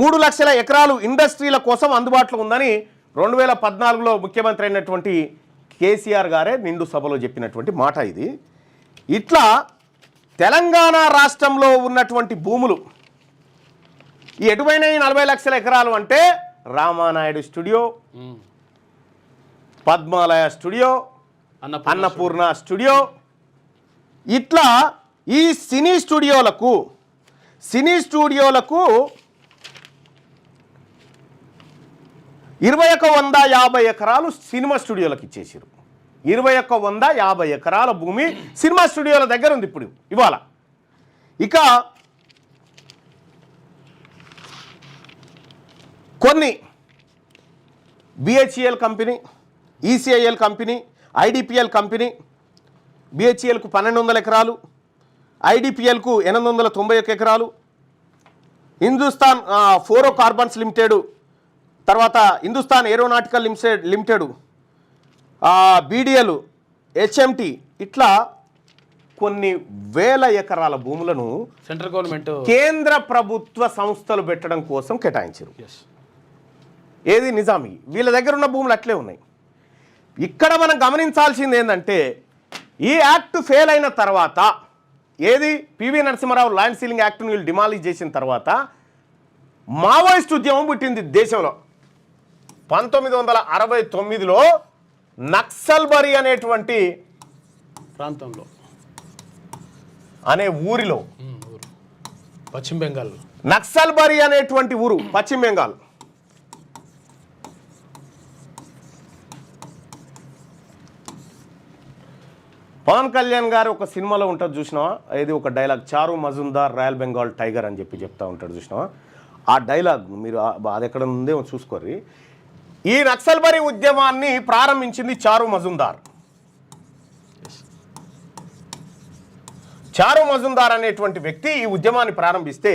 Speaker 1: 3 లక్షల ఎకరాలు ఇండస్ట్రీల కోసం అందుబాటులో ఉందని 2014లో ముఖ్యమంత్రి అయినటువంటి కేసీఆర్ గారే నిండు సభలో చెప్పినటువంటి మాట ఇది. ఇట్లా తెలంగాణ రాష్ట్రంలో ఉన్నటువంటి భూములు ఈ ఎటువైన 40 లక్షల ఎకరాలు అంటే Ramanaidu studio, Padmalaya studio, Annapurna studio, ఇట్లా ఈ సినీ స్టూడియోలకు 2150 ఎకరాలు సినిమా స్టూడియోలకు ఇచ్చేసారు. 2150 ఎకరాల భూమి సినిమా స్టూడియోల దగ్గర ఉంది ఇప్పుడు ఇవాళ. ఇక కొన్ని BHEL company, ECIL company, IDPL company, బిహెచ్ఈఎల్కు 1200 ఎకరాలు, ఐడిపిఎల్కు 891 ఎకరాలు, హిందుస్థాన్ ఫ్లోరో కార్బన్స్ లిమిటెడ్, తర్వాత Hindustan aeronautical limited, BDL, HMT, ఇట్లా కొన్ని వేల ఎకరాల భూములను
Speaker 2: సెంట్రల్ గవర్నమెంట్
Speaker 1: కేంద్ర ప్రభుత్వ సంస్థలు పెట్టడం కోసం కేటాయించారు. ఏది నిజామీ, వీళ్ళ దగ్గర ఉన్న భూములు అట్లే ఉన్నాయి. ఇక్కడ మనం గమనించాల్సింది ఏంటంటే ఈ యాక్ట్ ఫెయిల్ అయిన తర్వాత, ఏది పివి నరసింహారావు ల్యాండ్ సీలింగ్ యాక్ట్ను వీళ్ళు డిమాలిష్ చేసిన తర్వాత మావోయిస్ట్ ఉద్యమం పుట్టింది దేశంలో. 1969లో నక్సల్బరీ అనేటువంటి
Speaker 2: ప్రాంతంలో
Speaker 1: అనే ఊరిలో,
Speaker 2: పశ్చిమ బెంగాల్,
Speaker 1: నక్సల్బరీ అనేటువంటి ఊరు పశ్చిమ బెంగాల్, పవన్ కళ్యాణ్ గారు ఒక సినిమాలో ఉంటుంది చూసినావా, ఇది ఒక డైలాగ్, చారు మజుందార్ రాయల్ బెంగాల్ టైగర్ అని చెప్పి చెప్తా ఉంటాడు చూసినావా. ఆ డైలాగ్ మీరు అది ఎక్కడ ఉందేమో చూసుకోర్రి. ఈ నక్సల్బరీ ఉద్యమాన్ని ప్రారంభించింది చారు మజుందార్. చారు మజుందార్ అనేటువంటి వ్యక్తి ఈ ఉద్యమాన్ని ప్రారంభిస్తే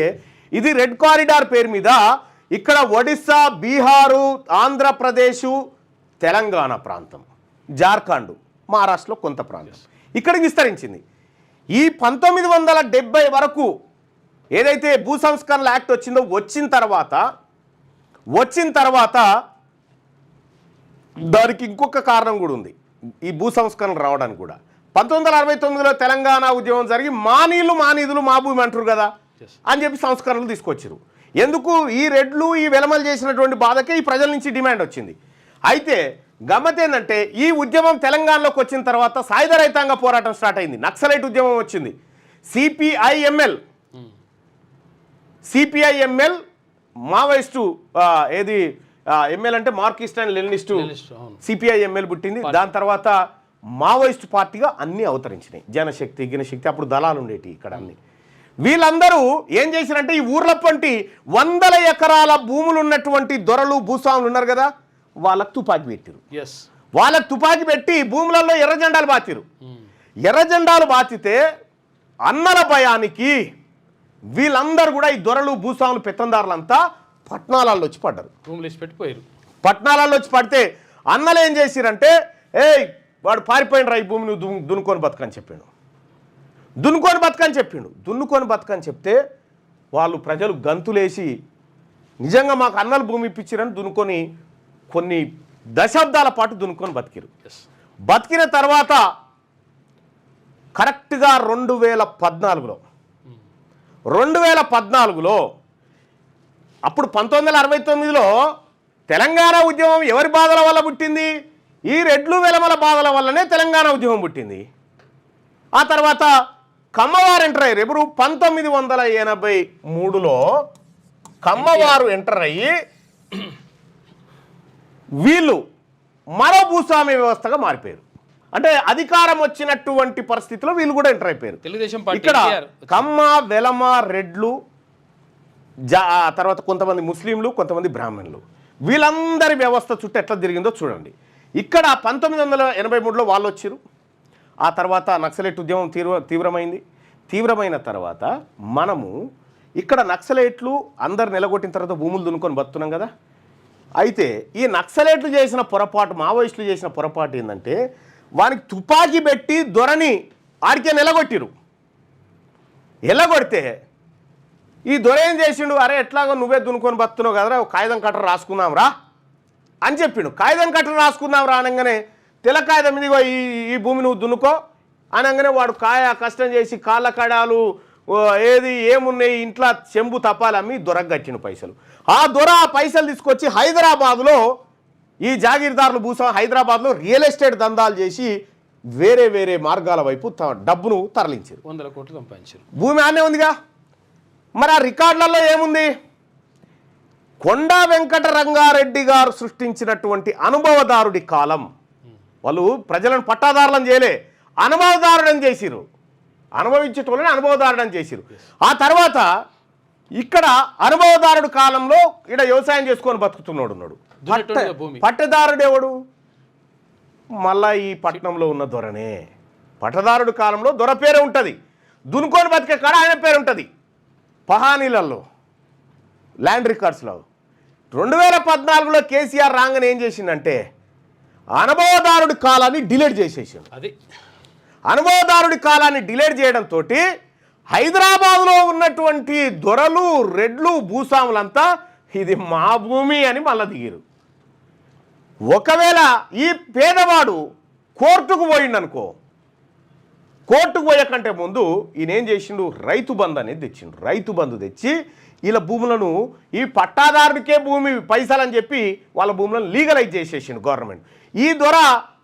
Speaker 1: ఇది రెడ్ కారిడార్ పేరు మీద ఇక్కడ ఒడిస్సా, బీహారు, ఆంధ్రప్రదేశ్, తెలంగాణ ప్రాంతం, జార్ఖండ్, మహారాష్ట్రలో కొంత ప్రాంతం ఇక్కడికి విస్తరించింది. ఈ 1970 వరకు ఏదైతే భూ సంస్కరణల యాక్ట్ వచ్చిందో వచ్చిన తర్వాత దానికి ఇంకొక కారణం కూడా ఉంది. ఈ భూ సంస్కరణలు రావడానికి కూడా 1969లో తెలంగాణ ఉద్యమం జరిగి మా నీళ్లు మా నిధులు మా భూమి అంటారు కదా అని చెప్పి సంస్కరణలు తీసుకొచ్చారు. ఎందుకు? ఈ రెడ్లు ఈ వెలమలు చేసినటువంటి బాధకే ఈ ప్రజల నుంచి డిమాండ్ వచ్చింది. అయితే గమ్మత్ ఏంటంటే ఈ ఉద్యమం తెలంగాణలోకి వచ్చిన తర్వాత సాయుధ రైతాంగ పోరాటం స్టార్ట్ అయింది. నక్సలైట్ ఉద్యమం వచ్చింది. సిపిఐఎంఎల్ మావోయిస్టు ఏది ఎంఎల్ అంటే మార్కిస్ట్ అండ్ లెనినిస్టు సిపిఐఎంఎల్ పుట్టింది. దాని తర్వాత మావోయిస్ట్ పార్టీగా అన్నీ అవతరించినాయి. జనశక్తి, గినశక్తి, అప్పుడు దళాలు ఉండేవి ఇక్కడ అన్ని. వీళ్ళందరూ ఏం చేశారంటే ఈ ఊర్ల పంటి 100 ఎకరాల భూములు ఉన్నటువంటి దొరలు, భూస్వాములు ఉన్నారు కదా, వాళ్ళకు తుపాకీ పెట్టిరు. వాళ్ళకు తుపాకీ పెట్టి భూములలో ఎర్రజెండాలు బాతిరు. ఎర్రజెండాలు బాతితే అన్నల భయానికి వీళ్ళందరూ కూడా ఈ దొరలు, భూస్వాములు, పెత్తందారులంతా పట్నాలలో వచ్చి పడ్డారు. పట్నాలలో వచ్చి పడితే అన్నలు ఏం చేసిరంటే, వాడు పారిపోయిన రా, ఈ భూమిని దున్నుకొని బతకని చెప్పిండు. దున్నుకొని బతకని చెప్తే వాళ్ళు ప్రజలు గంతులేసి నిజంగా మాకు అన్నలు భూమి ఇప్పించారని దున్నుకొని కొన్ని దశాబ్దాల పాటు దున్నుకొని బతికిరు. బతికిన తర్వాత కరెక్ట్గా 2014లో అప్పుడు 1969లో తెలంగాణ ఉద్యమం ఎవరి బాధల వల్ల పుట్టింది? ఈ రెడ్లు వెలమల బాధల వల్లనే తెలంగాణ ఉద్యమం పుట్టింది. ఆ తర్వాత కమ్మవారు ఎంటర్ అయ్యారు. ఎవరు? 1983లో కమ్మవారు ఎంటర్ అయ్యి వీళ్ళు మరో భూస్వామ్య వ్యవస్థగా మారిపోయారు. అంటే అధికారం వచ్చినటువంటి పరిస్థితిలో వీళ్ళు కూడా ఎంటర్ అయిపోయారు. ఇక్కడ కమ్మ, వెలమ, రెడ్లు, తర్వాత కొంతమంది ముస్లింలు, కొంతమంది బ్రాహ్మణులు, వీళ్ళందరి వ్యవస్థ చుట్టూ ఎట్లా తిరిగిందో చూడండి. ఇక్కడ 1983లో వాళ్ళు వచ్చారు. ఆ తర్వాత నక్సలైట్ ఉద్యమం తీవ్రమైన తర్వాత మనము ఇక్కడ నక్సలైట్లు అందరు నిలగొట్టిన తర్వాత భూములు దున్నుకొని బతున్నాం కదా. అయితే ఈ నక్సలైట్లు చేసిన పొరపాటు, మావోయిస్టులు చేసిన పొరపాటు ఏంటంటే వానికి తుపాకీ పెట్టి దొరని ఆడికే నిలగొట్టిరు. ఎల్లగొడితే ఈ దొర ఏం చేసిండు, అరే ఎట్లాగో నువ్వే దున్నుకొని బతున్నావు కదరా, కాగితం కట్టర్ రాసుకుందాం రా అని చెప్పిండు. కాగితం కట్టర్ రాసుకుందాం రా అనగానే తెల్ల కాగితం ఇదిగో ఈ భూమి నువ్వు దున్నుకో అనగానే వాడు కష్టం చేసి కాళ్ళ కడాలు ఏమున్నాయి ఇంట్లో చెంబు తపాలి అమ్మి దొరకు కట్టిన పైసలు. ఆ దొర పైసలు తీసుకొచ్చి హైదరాబాద్లో ఈ జాగీర్దారులు హైదరాబాద్లో రియల్ ఎస్టేట్ దందాలు చేసి వేరే మార్గాల వైపు డబ్బును తరలించారు.
Speaker 2: 100 కోట్లు సంపాదించారు.
Speaker 1: భూమి ఆనే ఉందిగా. మరి ఆ రికార్డులలో ఏముంది? కొండా వెంకట రంగారెడ్డి గారు సృష్టించినటువంటి అనుభవదారుడి కాలం. వాళ్ళు ప్రజలను పట్టాదారులను చేయలే, అనుభవదారుడని చేసిరు. అనుభవించేటోళ్ళని అనుభవదారుడని చేసిరు. ఆ తర్వాత ఇక్కడ అనుభవదారుడు కాలంలో ఇక్కడ వ్యవసాయం చేసుకొని బతుకుతున్నాడు ఉన్నాడు. పట్టదారుడు ఎవడు? మళ్ళా ఈ పట్టణంలో ఉన్న దొరనే. పట్టదారుడు కాలంలో దొర పేరే ఉంటుంది, దున్నుకొని బతికే కాడ ఆయన పేరు ఉంటుంది. పహానీలలో ల్యాండ్ రికార్డ్స్లో 2014లో కేసీఆర్ రాగానే ఏం చేసిందంటే అనుభవదారుడి కాలాన్ని డిలీట్ చేసేసిండు. అనుభవదారుడి కాలాన్ని డిలీట్ చేయడంతో హైదరాబాద్లో ఉన్నటువంటి దొరలు, రెడ్లు, భూస్వాములంతా ఇది మా భూమి అని మళ్ళీ దిగిరు. ఒకవేళ ఈ పేదవాడు కోర్టుకు పోయిండనుకో, కోర్టుకు పోయకంటే ముందు ఈయన ఏం చేసిండు, రైతు బంధు అనేది తెచ్చిండు. రైతు బంధు తెచ్చి వీళ్ళ భూములను ఈ పట్టాదారుడికే భూమి పైసలు అని చెప్పి వాళ్ళ భూములను లీగలైజ్ చేసేసిండు గవర్నమెంట్. ఈ దొర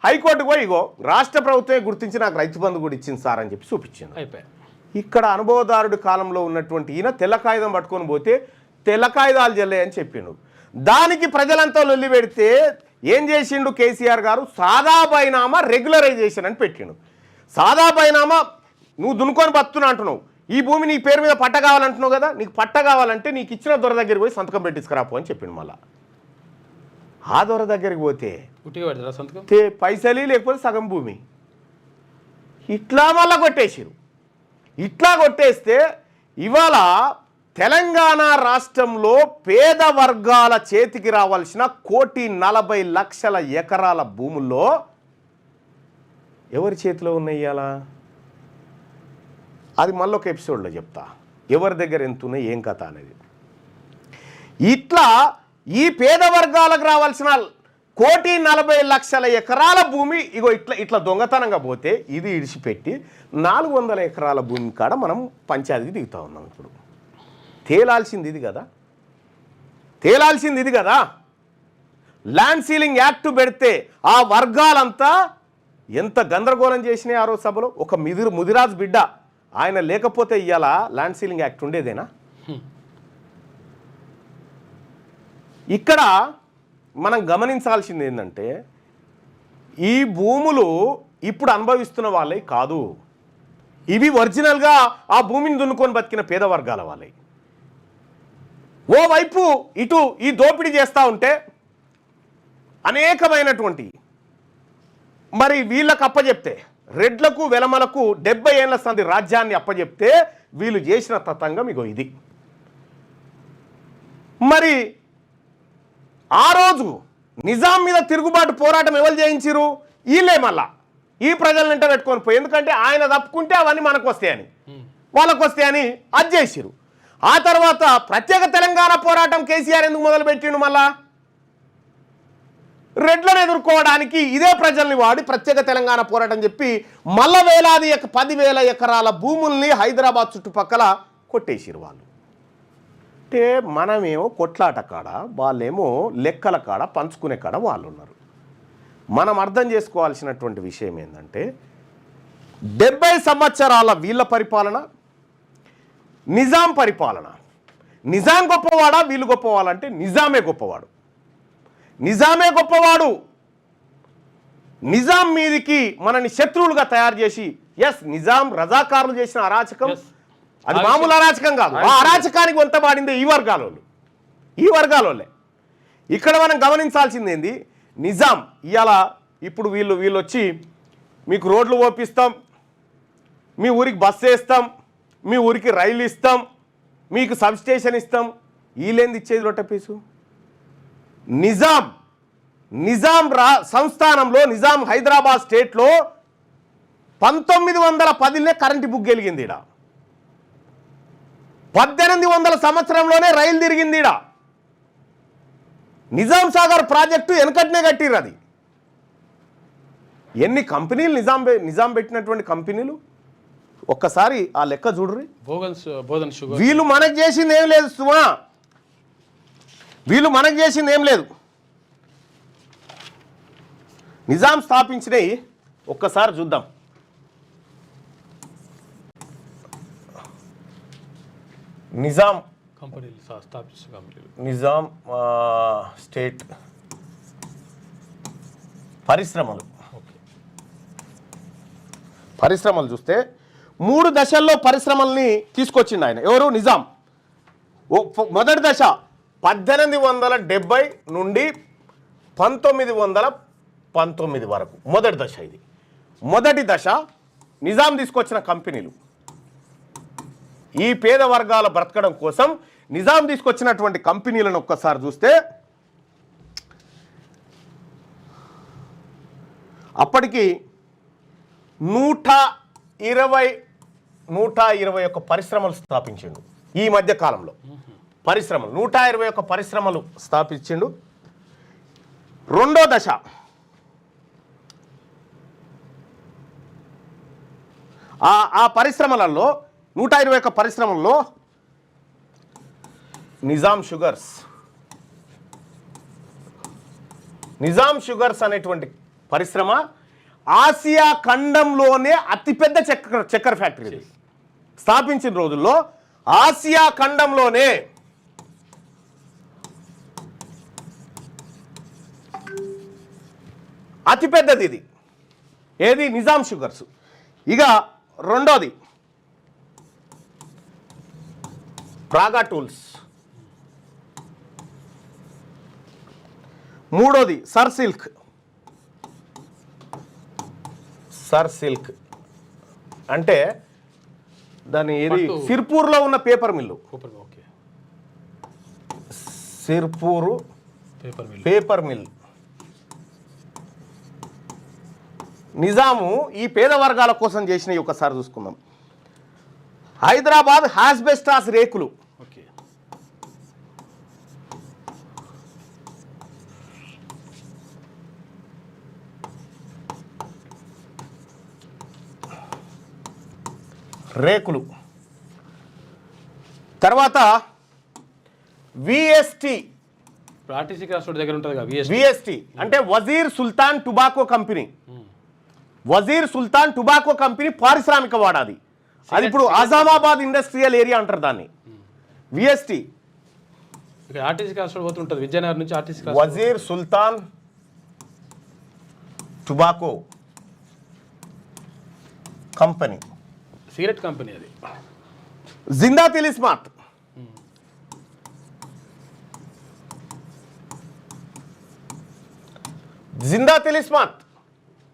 Speaker 1: హైకోర్టుకు పోయి ఇగో రాష్ట్ర ప్రభుత్వమే గుర్తించి నాకు రైతు బంధు కూడా ఇచ్చింది సార్ అని చెప్పి చూపించింది. ఇక్కడ అనుభవదారుడి కాలంలో ఉన్నటువంటి ఈయన తెల్ల కాగితం పట్టుకొని పోతే తెల్ల కాగితాలు జల్లే అని చెప్పిండు. దానికి ప్రజలంతా లొల్లి పెడితే ఏం చేసిండు కేసీఆర్ గారు, సాదా బైనామా రెగ్యులరైజేషన్ అని పెట్టిండు. సాదా బైనామా నువ్వు దున్నుకొని బతున్నా అంటున్నావు, ఈ భూమి నీ పేరు మీద పట్ట కావాలంటున్నావు కదా, నీకు పట్ట కావాలంటే నీకు ఇచ్చిన దొర దగ్గరికి పోయి సంతకం పెట్టించుకురాపో అని చెప్పిండు. మళ్ళా ఆ దొర దగ్గరికి పోతే
Speaker 2: సంతకం
Speaker 1: పైసలు లేకపోతే సగం భూమి ఇట్లా మళ్ళా కొట్టేసిరు. ఇట్లా కొట్టేస్తే ఇవాళ తెలంగాణ రాష్ట్రంలో పేద వర్గాల చేతికి రావాల్సిన 1,40,00,000 ఎకరాల భూముల్లో ఎవరి చేతిలో ఉన్నాయి ఇవాళ? అది మళ్ళీ ఒక ఎపిసోడ్లో చెప్తా, ఎవరి దగ్గర ఎంత ఉన్నాయి ఏం కథ అనేది. ఇట్లా ఈ పేద వర్గాలకు రావాల్సిన 1,40,00,000 ఎకరాల భూమి ఇగో ఇట్లా ఇట్లా దొంగతనంగా పోతే ఇది ఇడిచిపెట్టి 400 ఎకరాల భూమి కాడ మనం పంచాయతీకి దిగుతా ఉన్నాం. ఇప్పుడు తేలాల్సింది ఇది కదా, తేలాల్సింది ఇది కదా. ల్యాండ్ సీలింగ్ యాక్ట్ పెడితే ఆ వర్గాలంతా ఎంత గందరగోళం చేసినాయి ఆ రోజు సభలో. ఒక ముదిరాజు బిడ్డ ఆయన లేకపోతే ఇవాళ ల్యాండ్ సీలింగ్ యాక్ట్ ఉండేదేనా? ఇక్కడ మనం గమనించాల్సింది ఏంటంటే ఈ భూములు ఇప్పుడు అనుభవిస్తున్న వాళ్ళే కాదు, ఇవి ఒరిజినల్గా ఆ భూమిని దున్నుకొని బతికిన పేద వర్గాల వాళ్ళే. ఓవైపు ఇటు ఈ దోపిడీ చేస్తూ ఉంటే అనేకమైనటువంటి మరి వీళ్ళకు అప్పచెప్తే రెడ్లకు వెలమలకు 70 ఏళ్ల సంది రాజ్యాన్ని అప్పచెప్తే వీళ్ళు చేసిన తతంగం ఇగో ఇది. మరి ఆ రోజు నిజాం మీద తిరుగుబాటు పోరాటం ఎవరు చేయించారు? వీళ్ళే మళ్ళా ఈ ప్రజలంటే పెట్టుకొని పోయి, ఎందుకంటే ఆయన తప్పుకుంటే అవన్నీ మనకు వస్తాయని వాళ్ళకు వస్తాయని అది చేసిరు. ఆ తర్వాత ప్రత్యేక తెలంగాణ పోరాటం కేసీఆర్ ఎందుకు మొదలుపెట్టిండు? మళ్ళా రెడ్లను ఎదుర్కోవడానికి ఇదే ప్రజల్ని వాడి ప్రత్యేక తెలంగాణ పోరాటం చెప్పి మళ్ళా 10,000 ఎకరాల భూముల్ని హైదరాబాద్ చుట్టుపక్కల కొట్టేసిరు వాళ్ళు. అంటే మనమేమో కొట్లాట కాడ, వాళ్ళేమో లెక్కల కాడ పంచుకునే కాడ వాళ్ళు ఉన్నారు. మనం అర్థం చేసుకోవాల్సినటువంటి విషయం ఏంటంటే 70 సంవత్సరాల వీళ్ళ పరిపాలన, నిజాం పరిపాలన. నిజాం గొప్పవాడా వీళ్ళు గొప్పవాళ్ళంటే నిజామే గొప్పవాడు, నిజామే గొప్పవాడు. నిజాం మీదికి మనని శత్రువులుగా తయారు చేసి, ఎస్ నిజాం రజాకారులు చేసిన అరాచకం అది మామూలు అరాచకం కాదు, ఆ అరాచకానికి వంతబాడిందే ఈ వర్గాలోనే. ఇక్కడ మనం గమనించాల్సింది ఏంది, నిజాం ఇవాళ ఇప్పుడు వీళ్ళు వచ్చి మీకు రోడ్లు ఓపిస్తాం, మీ ఊరికి బస్సు వేస్తాం, మీ ఊరికి రైలు ఇస్తాం, మీకు సబ్ స్టేషన్ ఇస్తాం, వీళ్ళేంది ఇచ్చేది రొట్టెపీసు? నిజాం సంస్థానంలో నిజాం హైదరాబాద్ స్టేట్లో 1910 కరెంటు బుక్ గెలిగింది. ఈడ 1800 సంవత్సరంలోనే రైలు తిరిగింది. ఈడ నిజాం సాగర్ ప్రాజెక్టు వెనకట్నే కట్టిర్రు. అది ఎన్ని కంపెనీలు నిజాం పెట్టినటువంటి కంపెనీలు ఒక్కసారి ఆ లెక్క చూడ్రి. వీళ్ళు మనకు చేసింది ఏం లేదు సుమా, వీళ్ళు మనకు చేసింది ఏం లేదు. నిజాం స్థాపించినవి ఒక్కసారి చూద్దాం. నిజాం నిజాం స్టేట్ పరిశ్రమలు చూస్తే 3 దశల్లో పరిశ్రమల్ని తీసుకొచ్చిండు ఆయన. ఎవరు? నిజాం. మొదటి దశ 1870 నుండి 1919 వరకు మొదటి దశ. ఇది మొదటి దశ. నిజాం తీసుకొచ్చిన కంపెనీలు ఈ పేద వర్గాల బ్రతకడం కోసం నిజాం తీసుకొచ్చినటువంటి కంపెనీలను ఒక్కసారి చూస్తే అప్పటికి 121 పరిశ్రమలు స్థాపించిండు. ఈ మధ్య కాలంలో పరిశ్రమలు 121 పరిశ్రమలు స్థాపించిండు. రెండో దశ ఆ పరిశ్రమలలో 121 పరిశ్రమల్లో నిజాం షుగర్స్ అనేటువంటి పరిశ్రమ ఆసియా ఖండంలోనే అతిపెద్ద చక్కెర ఫ్యాక్టరీ స్థాపించిన రోజుల్లో ఆసియా ఖండంలోనే అతిపెద్దది ఇది. ఏది? నిజాం షుగర్స్. ఇక రెండోది ప్రాగా టూల్స్, మూడోది సర్ సిల్క్ అంటే దాని ఏది సిర్పూర్లో ఉన్న paper mill,
Speaker 2: okay,
Speaker 1: Sirpur paper mill. Nizam ఈ పేద వర్గాల కోసం చేసిన ఒకసారి చూసుకుందాం. హైదరాబాద్ హాస్బెస్టాస్ రేకులు,
Speaker 2: ఓకే,
Speaker 1: రేకులు. తర్వాత విఎస్టి,
Speaker 2: ఆర్టీసీ క్రాస్ రోడ్ దగ్గర ఉంటుంది కదా
Speaker 1: విఎస్టి అంటే Wazir Sultan tobacco company. Wazir Sultan tobacco company పారిశ్రామిక వాడాది. అది ఇప్పుడు ఆజామాబాద్ ఇండస్ట్రియల్ ఏరియా అంటారు దాన్ని. విఎస్టి
Speaker 2: ఆర్టీసీ క్రాస్ రోడ్ పోతుంటుంది విజయనగరం నుంచి RTC cross.
Speaker 1: Wazir Sultan tobacco company,
Speaker 2: cigarette company అది.
Speaker 1: జిందా తిలిస్మాత్, జిందా తిలిస్మాత్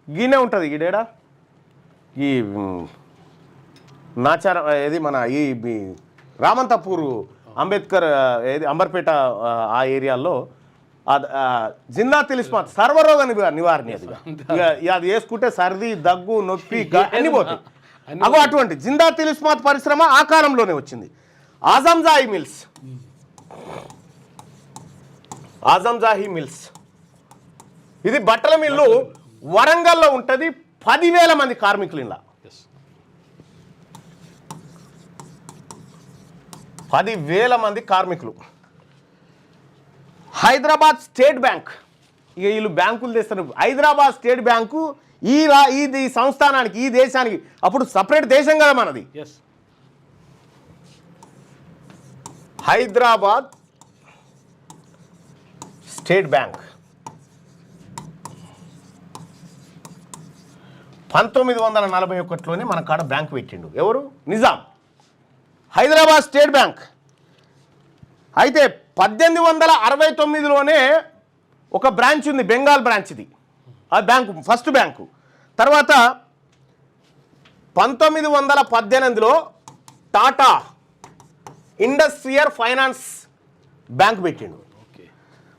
Speaker 1: గీనే ఉంటుంది ఈడేడా ఈ నాచార ఏది మన ఈ రామంతపూర్ అంబేద్కర్ ఏది అంబర్పేట ఆ ఏరియాలో జిందా తిలిస్మాత్ సర్వరోగ నివారణ. అది అది వేసుకుంటే సర్ది దగ్గు నొప్పి అన్ని పోతాయి. అగో అటువంటి జిందా తిలిస్మాత్ పరిశ్రమ ఆ కాలంలోనే వచ్చింది. ఆజంజాహి మిల్స్, ఇది బట్టల మిల్లు వరంగల్లో ఉంటుంది. 10,000 మంది కార్మికులు, ఇలా 10,000 మంది కార్మికులు. హైదరాబాద్ స్టేట్ బ్యాంక్, ఇక వీళ్ళు బ్యాంకులు తెస్తారు. హైదరాబాద్ స్టేట్ బ్యాంకు ఈ సంస్థానానికి, ఈ దేశానికి అప్పుడు సపరేట్ దేశం కదా మనది. హైదరాబాద్ స్టేట్ బ్యాంక్ 1941లోనే మన కాడ బ్యాంక్ పెట్టిండు. ఎవరు? నిజాం. Hyderabad state bank. అయితే 1869లోనే ఒక బ్రాంచ్ ఉంది, బెంగాల్ బ్రాంచ్. ఇది ఆ బ్యాంకు ఫస్ట్ బ్యాంకు. తర్వాత 1918లో టాటా ఇండస్ట్రియల్ ఫైనాన్స్ బ్యాంక్ పెట్టిండు.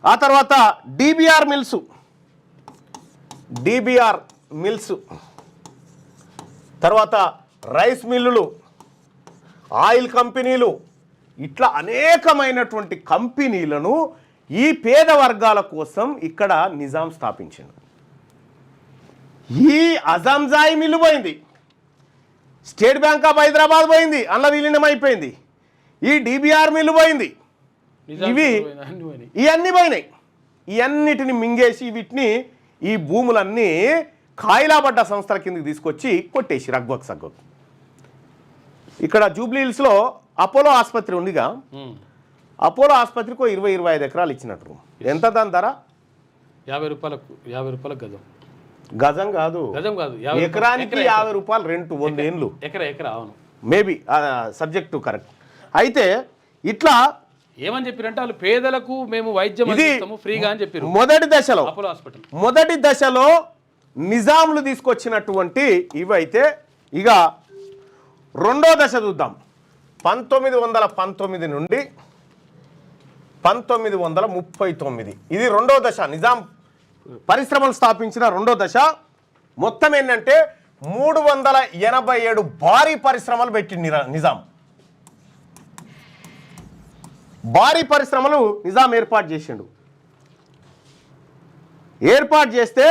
Speaker 1: ఆ తర్వాత డిబిఆర్ మిల్స్, తర్వాత రైస్ మిల్లులు, ఆయిల్ కంపెనీలు, ఇట్లా అనేకమైనటువంటి కంపెనీలను ఈ పేద వర్గాల కోసం ఇక్కడ నిజాం స్థాపించింది. ఈ అజంజాయి మిల్లు పోయింది, స్టేట్ బ్యాంక్ ఆఫ్ హైదరాబాద్ పోయింది, అందులో విలీనం అయిపోయింది. ఈ డిబిఆర్ మిల్లు పోయింది. ఇవన్నీ పోయినాయి. ఇవన్నిటిని మింగేసి వీటిని ఈ భూములన్నీ కాయిలాబడ్డ సంస్థల కిందకి తీసుకొచ్చి కొట్టేసి రగ్వక్ సగ్వక్. ఇక్కడ జూబ్లీ హిల్స్లో అపోలో ఆసుపత్రి ఉందిగా, అపోలో ఆసుపత్రికి 20-25 ఎకరాలు ఇచ్చినట్టు. ఎంత దాని ధర?
Speaker 2: 50 రూపాయలకు గజం.
Speaker 1: గజం కాదు, ఎకరానికి 50 రూపాయలు రెంట్, 100 ఏళ్ళు.
Speaker 2: ఎకరా అవును,
Speaker 1: మేబీ సబ్జెక్టు కరెక్ట్. అయితే ఇట్లా
Speaker 2: ఏమని చెప్పారంటే వాళ్ళు పేదలకు మేము వైద్యం అందిస్తాము ఫ్రీగా అని చెప్పారు.
Speaker 1: మొదటి దశలో నిజాంలు తీసుకొచ్చినటువంటి ఇవైతే. ఇక రెండో దశ చూద్దాం. 1919 నుండి 1939, ఇది రెండో దశ. నిజాం పరిశ్రమలు స్థాపించిన రెండో దశ. మొత్తం ఏంటంటే 387 భారీ పరిశ్రమలు పెట్టింది నిజాం. భారీ పరిశ్రమలు నిజాం ఏర్పాటు చేసిండు. ఏర్పాటు చేస్తే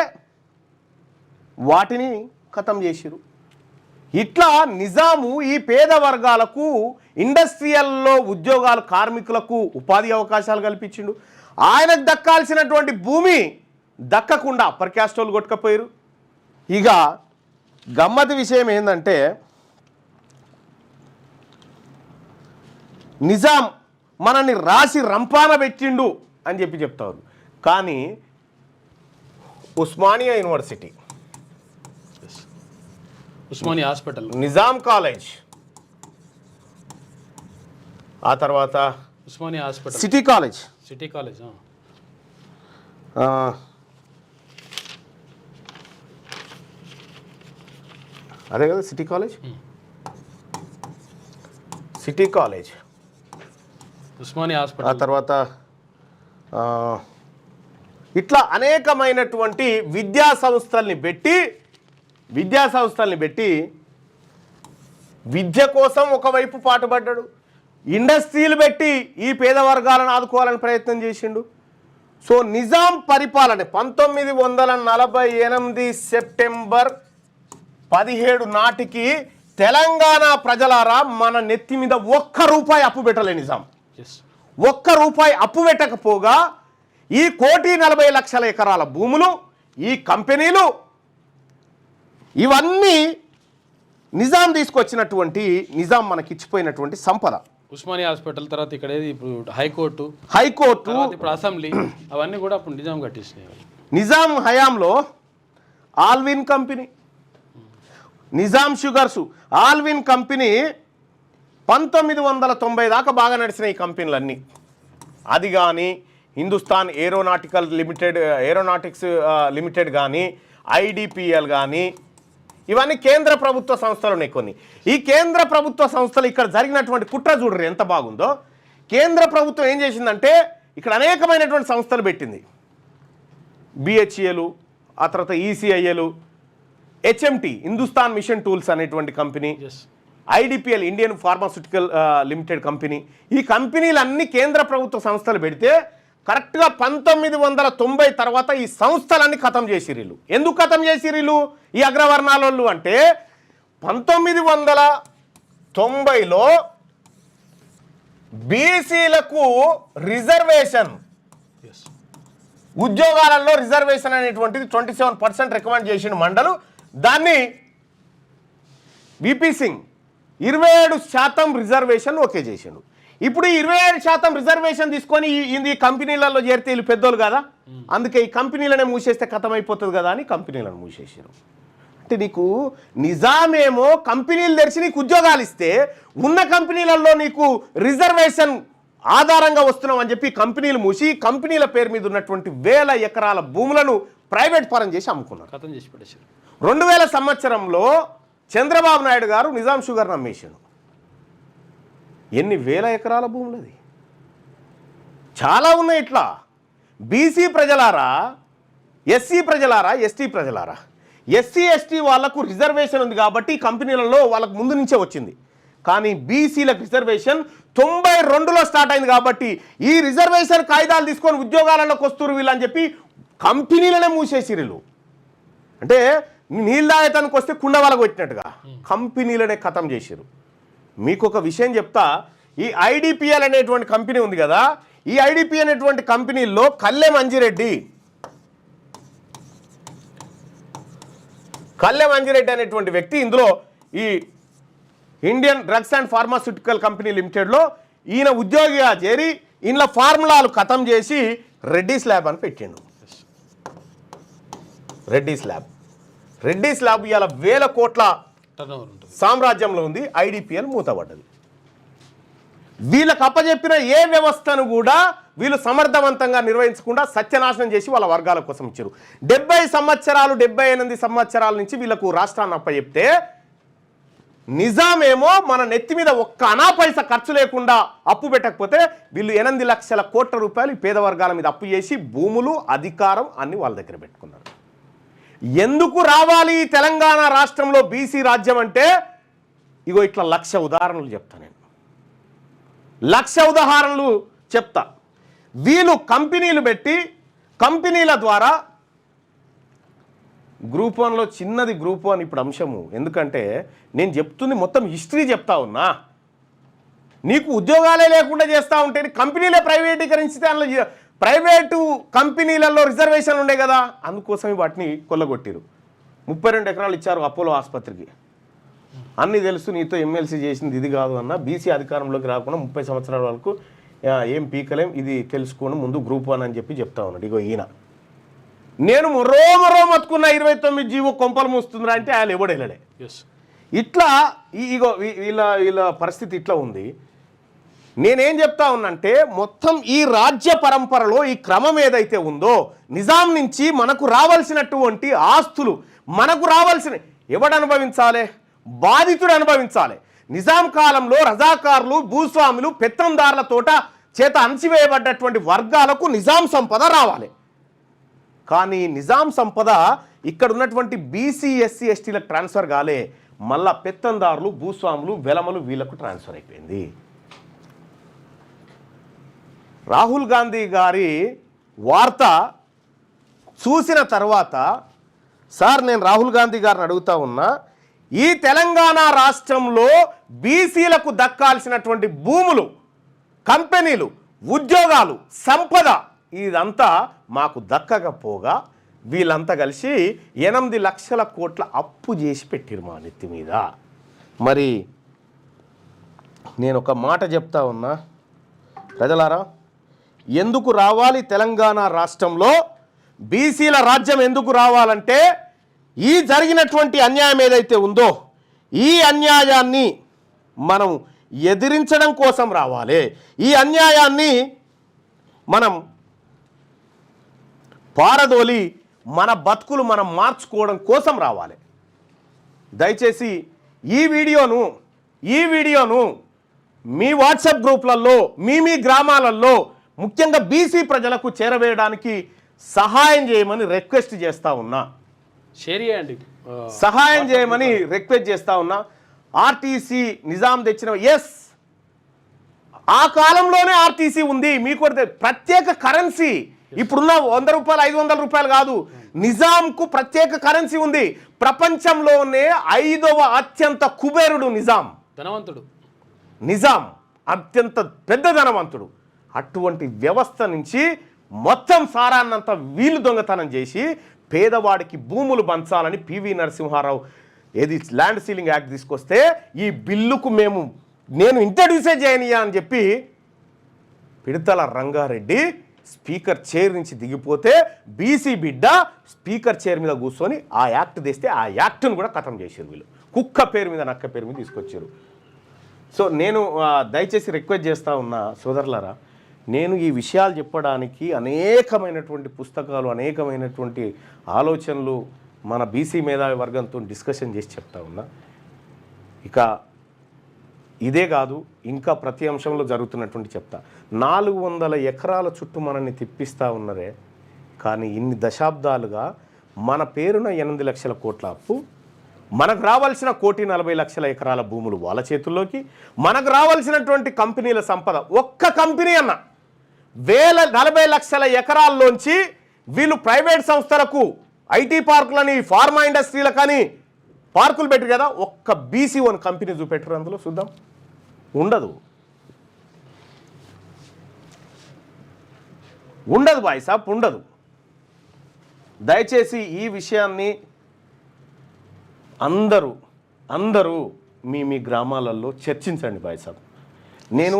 Speaker 1: వాటిని ఖతం చేసిరు. ఇట్లా నిజాము ఈ పేద వర్గాలకు ఇండస్ట్రియల్లో ఉద్యోగాలు, కార్మికులకు ఉపాధి అవకాశాలు కల్పించిండు. ఆయనకు దక్కాల్సినటువంటి భూమి దక్కకుండా అప్పర్ క్యాస్ట్ వాళ్ళు కొట్టుకపోయారు. ఇక గమ్మతి విషయం ఏంటంటే నిజాం మనల్ని రాసి రంపాన పెట్టిండు అని చెప్తారు. కానీ Osmania university
Speaker 2: Osmania hospital,
Speaker 1: Nizam college, ఆ తర్వాత
Speaker 2: Osmania hospital,
Speaker 1: city college,
Speaker 2: city college,
Speaker 1: అదే కదా city college, city college,
Speaker 2: Osmania
Speaker 1: ఆ
Speaker 2: హాస్పిటల్,
Speaker 1: తర్వాత ఇట్లా అనేకమైనటువంటి విద్యా సంస్థల్ని పెట్టి విద్య కోసం ఒకవైపు పాటుపడ్డాడు, ఇండస్ట్రీలు పెట్టి ఈ పేద వర్గాలను ఆదుకోవాలని ప్రయత్నం చేసిండు. సో నిజాం పరిపాలన 1948 సెప్టెంబర్ 17 నాటికి తెలంగాణ ప్రజలారా మన నెత్తి మీద ₹1 అప్పు పెట్టలే నిజాం. ₹1 అప్పు పెట్టకపోగా ఈ 1,40,00,000 ఎకరాల భూములు, ఈ కంపెనీలు, ఇవన్నీ నిజాం తీసుకొచ్చినటువంటి, నిజాం మనకిచ్చిపోయినటువంటి సంపద.
Speaker 2: ఉస్మానియా హాస్పిటల్ తర్వాత ఇక్కడ ఇప్పుడు హైకోర్టు, ఇప్పుడు అసెంబ్లీ, అవన్నీ కూడా అప్పుడు నిజాం కట్టించినాయి.
Speaker 1: నిజాం హయాంలో Alwin company, Nizam sugars, Alwin company 1990 దాకా బాగా నడిచిన ఈ కంపెనీలన్నీ. అది కానీ హిందుస్థాన్ ఏరోనాటిక్స్ లిమిటెడ్ కానీ, ఐడిపిఎల్ కానీ, ఇవన్నీ కేంద్ర ప్రభుత్వ సంస్థలు ఉన్నాయి కొన్ని. ఈ కేంద్ర ప్రభుత్వ సంస్థలు ఇక్కడ జరిగినటువంటి కుట్ర చూడరు ఎంత బాగుందో. కేంద్ర ప్రభుత్వం ఏం చేసిందంటే ఇక్కడ అనేకమైనటువంటి సంస్థలు పెట్టింది. బిహెచ్ఏలు, ఆ తర్వాత ఈసీఐఏలు, హెచ్ఎంటి హిందుస్థాన్ మిషన్ టూల్స్ అనేటువంటి company, IDPL Indian pharmaceutical limited company, ఈ కంపెనీలన్నీ కేంద్ర ప్రభుత్వ సంస్థలు పెడితే కరెక్ట్గా 1990 తర్వాత ఈ సంస్థలన్నీ ఖతం చేసిర్రు. ఎందుకు ఖతం చేసిర్రు ఈ అగ్రవర్ణాలు అంటే 1990లో బీసీలకు రిజర్వేషన్, ఉద్యోగాలలో రిజర్వేషన్ అనేటువంటిది 27% రికమెండ్ చేసిన మండలు. దాన్ని విపి సింగ్ 27% రిజర్వేషన్ ఓకే చేసిండు. ఇప్పుడు 27% రిజర్వేషన్ తీసుకొని ఈ కంపెనీలలో చేరితే వీళ్ళు పెద్దోళ్ళు కదా, అందుకే ఈ కంపెనీలనే మూసేస్తే ఖతం అయిపోతుంది కదా అని కంపెనీలను మూసేసారు. అంటే నీకు నిజామేమో కంపెనీలు తెరిచి నీకు ఉద్యోగాలు ఇస్తే ఉన్న కంపెనీలలో నీకు రిజర్వేషన్ ఆధారంగా వస్తున్నాం అని చెప్పి కంపెనీలు మూసి కంపెనీల పేరు మీద ఉన్నటువంటి 1000 ఎకరాల భూములను ప్రైవేట్ పరం చేసి అమ్ముకున్నారు. 2000 సంవత్సరంలో చంద్రబాబు నాయుడు గారు నిజాం షుగర్ అమ్మేశాడు. ఎన్ని 1000 ఎకరాల భూములది, చాలా ఉన్నాయి. ఇట్లా బీసీ ప్రజలారా, ఎస్సీ ప్రజలారా, ఎస్టీ ప్రజలారా, ఎస్సీ ఎస్టీ వాళ్లకు రిజర్వేషన్ ఉంది కాబట్టి కంపెనీలలో వాళ్ళకు ముందు నుంచే వచ్చింది. కానీ బీసీలకు రిజర్వేషన్ 92లో స్టార్ట్ అయింది కాబట్టి ఈ రిజర్వేషన్ కాయిదాలు తీసుకొని ఉద్యోగాలలోకి వస్తున్నారు వీళ్ళని చెప్పి కంపెనీలనే మూసేసిరు. అంటే నీళ్ళు తాగేతానికి వస్తే కుండ వాళ్ళకు వచ్చినట్టుగా కంపెనీలనే ఖతం చేసిరు. మీకు ఒక విషయం చెప్తా, ఈ ఐడిపిఎల్ అనేటువంటి కంపెనీ ఉంది కదా, ఈ ఐడిపిఎల్ అనేటువంటి కంపెనీల్లో కల్లెం అంజిరెడ్డి అనేటువంటి వ్యక్తి ఇందులో ఈ Indian drugs and pharmaceutical company లిమిటెడ్లో ఈయన ఉద్యోగిగా చేరి ఇంట్లో ఫార్ములాలు ఖతం చేసి రెడ్డీస్ ల్యాబ్ అని పెట్టిండు. రెడ్డీస్ ల్యాబ్ ఇవాళ 1000 కోట్ల సామ్రాజ్యంలో ఉంది. ఐడిపిఎల్ మూతపడ్డది. వీళ్ళకి అప్పచెప్పిన ఏ వ్యవస్థను కూడా వీళ్ళు సమర్థవంతంగా నిర్వహించకుండా సత్యనాశనం చేసి వాళ్ళ వర్గాల కోసం ఇచ్చారు. 78 సంవత్సరాల నుంచి వీళ్ళకు రాష్ట్రాన్ని అప్పచెప్తే నిజామేమో మన నెత్తి మీద ఒక్క అనా పైసా ఖర్చు లేకుండా అప్పు పెట్టకపోతే వీళ్ళు 8 లక్షల కోట్ల రూపాయలు పేద వర్గాల మీద అప్పు చేసి భూములు, అధికారం అన్ని వాళ్ళ దగ్గర పెట్టుకున్నారు. ఎందుకు రావాలి తెలంగాణ రాష్ట్రంలో బీసీ రాజ్యం అంటే ఇగో ఇట్లా 1,00,000 ఉదాహరణలు చెప్తా. నేను 1,00,000 ఉదాహరణలు చెప్తా. వీళ్ళు కంపెనీలు పెట్టి కంపెనీల ద్వారా గ్రూప్ 1లో చిన్నది గ్రూప్ 1 ఇప్పుడు అంశము. ఎందుకంటే నేను చెప్తుంది మొత్తం హిస్టరీ చెప్తా ఉన్నా. నీకు ఉద్యోగాలే లేకుండా చేస్తూ ఉంటే కంపెనీలే ప్రైవేటీకరించితే అందులో ప్రైవేటు కంపెనీలలో రిజర్వేషన్లు ఉండే కదా, అందుకోసమే వాటిని కొల్లగొట్టిరు. 32 ఎకరాలు ఇచ్చారు అపోలో ఆసుపత్రికి. అన్నీ తెలుసు, నీతో ఎమ్మెల్సీ చేసింది ఇది కాదు అన్న. బీసీ అధికారంలోకి రాకుండా 30 సంవత్సరాల వరకు ఏం పీకలేం, ఇది తెలుసుకోండి ముందు గ్రూప్ 1 అని చెప్పి చెప్తా ఉన్నాడు. ఇగో ఈయన నేను మరో మతుకున్న 29 జీవో కొంపలు మూస్తుందిరా అంటే ఆయన ఎవడు వెళ్ళడే. ఇట్లా ఇగో వీళ్ళ పరిస్థితి ఇట్లా ఉంది. నేనేం చెప్తా ఉన్నంటే మొత్తం ఈ రాజ్య పరంపరలో ఈ క్రమం ఏదైతే ఉందో నిజాం నుంచి మనకు రావాల్సినటువంటి ఆస్తులు మనకు రావాల్సిన ఎవడు అనుభవించాలి? బాధితుడు అనుభవించాలి. నిజాం కాలంలో రజాకారులు భూస్వాములు పెత్తందారుల చేత అణచివేయబడ్డటువంటి వర్గాలకు నిజాం సంపద రావాలి. కానీ నిజాం సంపద ఇక్కడ ఉన్నటువంటి బీసీ ఎస్సీ ఎస్టీలకు ట్రాన్స్ఫర్ కాలే, మళ్ళా పెత్తందారులు భూస్వాములు వెలమలు వీళ్ళకు ట్రాన్స్ఫర్ అయిపోయింది. రాహుల్ గాంధీ గారి వార్త చూసిన తర్వాత సార్ నేను రాహుల్ గాంధీ గారిని అడుగుతా ఉన్నా, ఈ తెలంగాణ రాష్ట్రంలో బీసీలకు దక్కాల్సినటువంటి భూములు, కంపెనీలు, ఉద్యోగాలు, సంపద ఇదంతా మాకు దక్కకపోగా వీళ్ళంతా కలిసి 8 లక్షల కోట్ల అప్పు చేసి పెట్టిరు మా నెత్తి మీద. మరి నేను ఒక మాట చెప్తా ఉన్నా, ప్రజలారా, ఎందుకు రావాలి తెలంగాణ రాష్ట్రంలో బీసీల రాజ్యం ఎందుకు రావాలంటే ఈ జరిగినటువంటి అన్యాయం ఏదైతే ఉందో ఈ అన్యాయాన్ని మనం ఎదిరించడం కోసం రావాలి. ఈ అన్యాయాన్ని మనం పారదోలి మన బతుకులు మనం మార్చుకోవడం కోసం రావాలి. దయచేసి ఈ వీడియోను మీ వాట్సాప్ గ్రూప్లలో మీ గ్రామాలలో ముఖ్యంగా బీసీ ప్రజలకు చేరవేయడానికి సహాయం చేయమని రిక్వెస్ట్ చేస్తా ఉన్నా.
Speaker 2: షేర్ చేయండి,
Speaker 1: సహాయం చేయమని రిక్వెస్ట్ చేస్తా ఉన్నా. ఆర్టీసీ నిజాం తెచ్చిన ఆ కాలంలోనే ఆర్టీసీ ఉంది. మీకు ప్రత్యేక కరెన్సీ ఇప్పుడున్న 100 రూపాయలు 500 రూపాయలు కాదు, నిజాంకు ప్రత్యేక కరెన్సీ ఉంది. ప్రపంచంలోనే 5వ అత్యంత కుబేరుడు నిజాం అత్యంత పెద్ద ధనవంతుడు. అటువంటి వ్యవస్థ నుంచి మొత్తం సారాన్నంతా వీళ్ళు దొంగతనం చేసి పేదవాడికి భూములు పంచాలని PV Narasimha Rao land ceiling act తీసుకొస్తే ఈ బిల్లుకు నేను ఇంట్రడ్యూసే చేయనియా అని చెప్పి పిడతల రంగారెడ్డి స్పీకర్ చైర్ నుంచి దిగిపోతే బీసీ బిడ్డ స్పీకర్ చైర్ మీద కూర్చొని ఆ యాక్ట్ తెస్తే ఆ యాక్ట్ను కూడా ఖతం చేశారు. వీళ్ళు కుక్క పేరు మీద నక్క పేరు మీద తీసుకొచ్చారు. సో నేను దయచేసి రిక్వెస్ట్ చేస్తూ ఉన్నా సోదరులారా, నేను ఈ విషయాలు చెప్పడానికి అనేకమైనటువంటి పుస్తకాలు, అనేకమైనటువంటి ఆలోచనలు మన బీసీ మేధావి వర్గంతో డిస్కషన్ చేసి చెప్తా ఉన్నా. ఇక ఇదే కాదు, ఇంకా ప్రతి అంశంలో జరుగుతున్నటువంటి చెప్తా. 400 ఎకరాల చుట్టూ మనల్ని తిప్పిస్తూ ఉన్నారే, కానీ ఇన్ని దశాబ్దాలుగా మన పేరున 8 లక్షల కోట్ల అప్పు, మనకు రావాల్సిన 1,40,00,000 ఎకరాల భూములు వాళ్ళ చేతుల్లోకి, మనకు రావాల్సినటువంటి కంపెనీల సంపద ఒక్క కంపెనీ అన్న 40 లక్షల ఎకరాల్లోంచి వీళ్ళు ప్రైవేట్ సంస్థలకు ఐటీ పార్కులని ఫార్మా ఇండస్ట్రీలకని పార్కులు పెట్టరు కదా, ఒక్క BC1 కంపెనీ చూపెట్టరు అందులో చూద్దాం. ఉండదు బాయ్ సాబ్, ఉండదు. దయచేసి ఈ విషయాన్ని అందరూ మీ గ్రామాలలో చర్చించండి బాయ్ సాబ్. నేను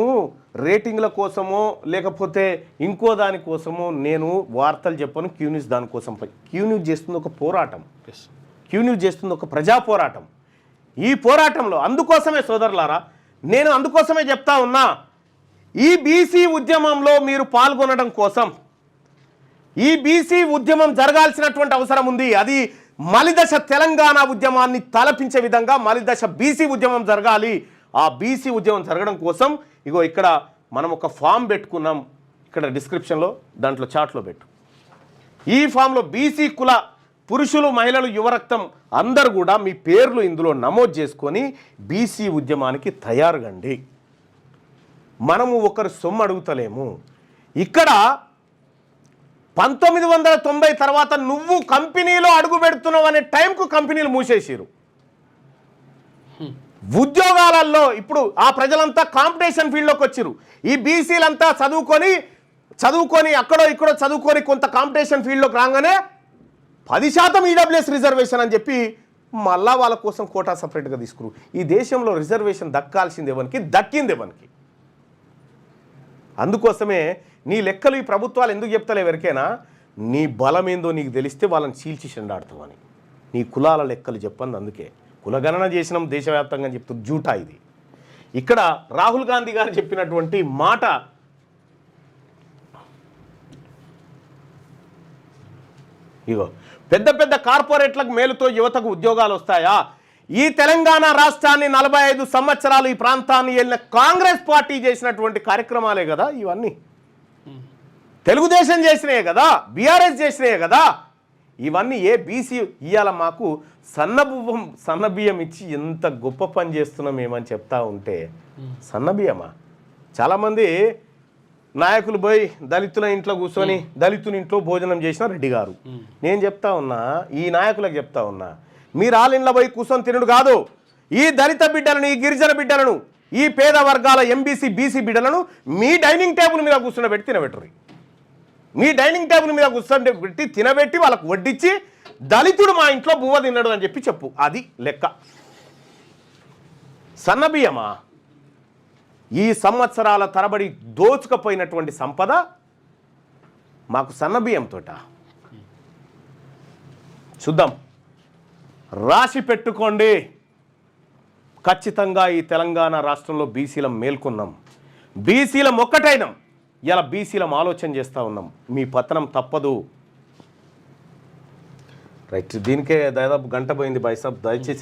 Speaker 1: రేటింగ్ల కోసమో లేకపోతే ఇంకో దానికోసమో నేను వార్తలు చెప్పను. క్యూన్యూస్ దానికోసం క్యూన్యూస్ చేస్తుంది ఒక పోరాటం, క్యూన్యూస్ చేస్తుంది ఒక ప్రజా పోరాటం. ఈ పోరాటంలో అందుకోసమే సోదరులారా, నేను అందుకోసమే చెప్తా ఉన్నా, ఈ బీసీ ఉద్యమంలో మీరు పాల్గొనడం కోసం, ఈ బీసీ ఉద్యమం జరగాల్సినటువంటి అవసరం ఉంది. అది మలిదశ తెలంగాణ ఉద్యమాన్ని తలపించే విధంగా మలిదశ బీసీ ఉద్యమం జరగాలి. ఆ బీసీ ఉద్యమం జరగడం కోసం ఇగో ఇక్కడ మనం ఒక ఫామ్ పెట్టుకున్నాం, ఇక్కడ డిస్క్రిప్షన్లో దాంట్లో చాట్లో పెట్టు. ఈ ఫామ్లో బీసీ కుల పురుషులు, మహిళలు, యువరక్తం అందరూ కూడా మీ పేర్లు ఇందులో నమోదు చేసుకొని బీసీ ఉద్యమానికి తయారుగండి. మనము ఒకరు సొమ్ము అడుగుతలేము. ఇక్కడ 1990 తర్వాత నువ్వు కంపెనీలో అడుగు పెడుతున్నావు అనే టైంకు కంపెనీలు మూసేసారు. ఉద్యోగాలలో ఇప్పుడు ఆ ప్రజలంతా కాంపిటీషన్ ఫీల్డ్లోకి వచ్చారు. ఈ బీసీలంతా చదువుకొని అక్కడో ఇక్కడో చదువుకొని కొంత కాంపిటీషన్ ఫీల్డ్లోకి రాగానే 10% ఈడబ్ల్యూఎస్ రిజర్వేషన్ అని చెప్పి మళ్ళా వాళ్ళ కోసం కోటా సపరేట్గా తీసుకురు. ఈ దేశంలో రిజర్వేషన్ దక్కాల్సింది ఎవరికి, దక్కింది ఎవరికి? అందుకోసమే నీ లెక్కలు ఈ ప్రభుత్వాలు ఎందుకు చెప్తలే ఎవరికైనా, నీ బలం ఏందో నీకు తెలిస్తే వాళ్ళని చీల్చి చెండాడుతావని. నీ కులాల లెక్కలు చెప్పండి. అందుకే కులగణన చేసినాం దేశవ్యాప్తంగా అని చెప్తున్నారు. జూటా ఇది. ఇక్కడ రాహుల్ గాంధీ గారు చెప్పినటువంటి మాట ఇగో, పెద్ద పెద్ద కార్పొరేట్లకు మేలుతో యువతకు ఉద్యోగాలు వస్తాయా? ఈ తెలంగాణ రాష్ట్రాన్ని 45 సంవత్సరాలు ఈ ప్రాంతాన్ని వెళ్ళిన కాంగ్రెస్ పార్టీ చేసినటువంటి కార్యక్రమాలే కదా ఇవన్నీ. తెలుగుదేశం చేసినాయే కదా, బీఆర్ఎస్ చేసినాయే కదా ఇవన్నీ. ఏ బీసీ ఇవాళ మాకు సన్నబియ్యం ఇచ్చి ఎంత గొప్ప పని చేస్తున్నాం ఏమని చెప్తా ఉంటే, సన్నబియ్యమా? చాలామంది నాయకులు పోయి దళితుల ఇంట్లో కూర్చొని దళితుని ఇంట్లో భోజనం చేసిన రెడ్డి గారు. నేను చెప్తా ఉన్నా, ఈ నాయకులకు చెప్తా ఉన్నా, మీరు ఆలింట్లో పోయి కూర్చొని తినడు కాదు, ఈ దళిత బిడ్డలను, ఈ గిరిజన బిడ్డలను, ఈ పేద వర్గాల ఎంబీసీ బీసీ బిడ్డలను మీ డైనింగ్ టేబుల్ మీద కూర్చొని తినబెట్టరు. మీ డైనింగ్ టేబుల్ మీద కూర్చొని పెట్టి తినబెట్టి వాళ్ళకు వడ్డించి దళితుడు మా ఇంట్లో బువ్వ తిన్నాడు అని చెప్పు. అది లెక్క. సన్నబియ్యమా? ఈ సంవత్సరాల తరబడి దోచుకపోయినటువంటి సంపద మాకు సన్నబియ్యంతోట. చూద్దాం, రాసి పెట్టుకోండి. ఖచ్చితంగా ఈ తెలంగాణ రాష్ట్రంలో బీసీలం మేల్కొన్నాం, బీసీలం ఒక్కటైనాం. ఇలా బీసీలం ఆలోచన చేస్తూ ఉన్నాం. మీ పతనం తప్పదు. రైట్, దీనికే దాదాపు గంట పోయింది బాయ్ సాబ్. దయచేసి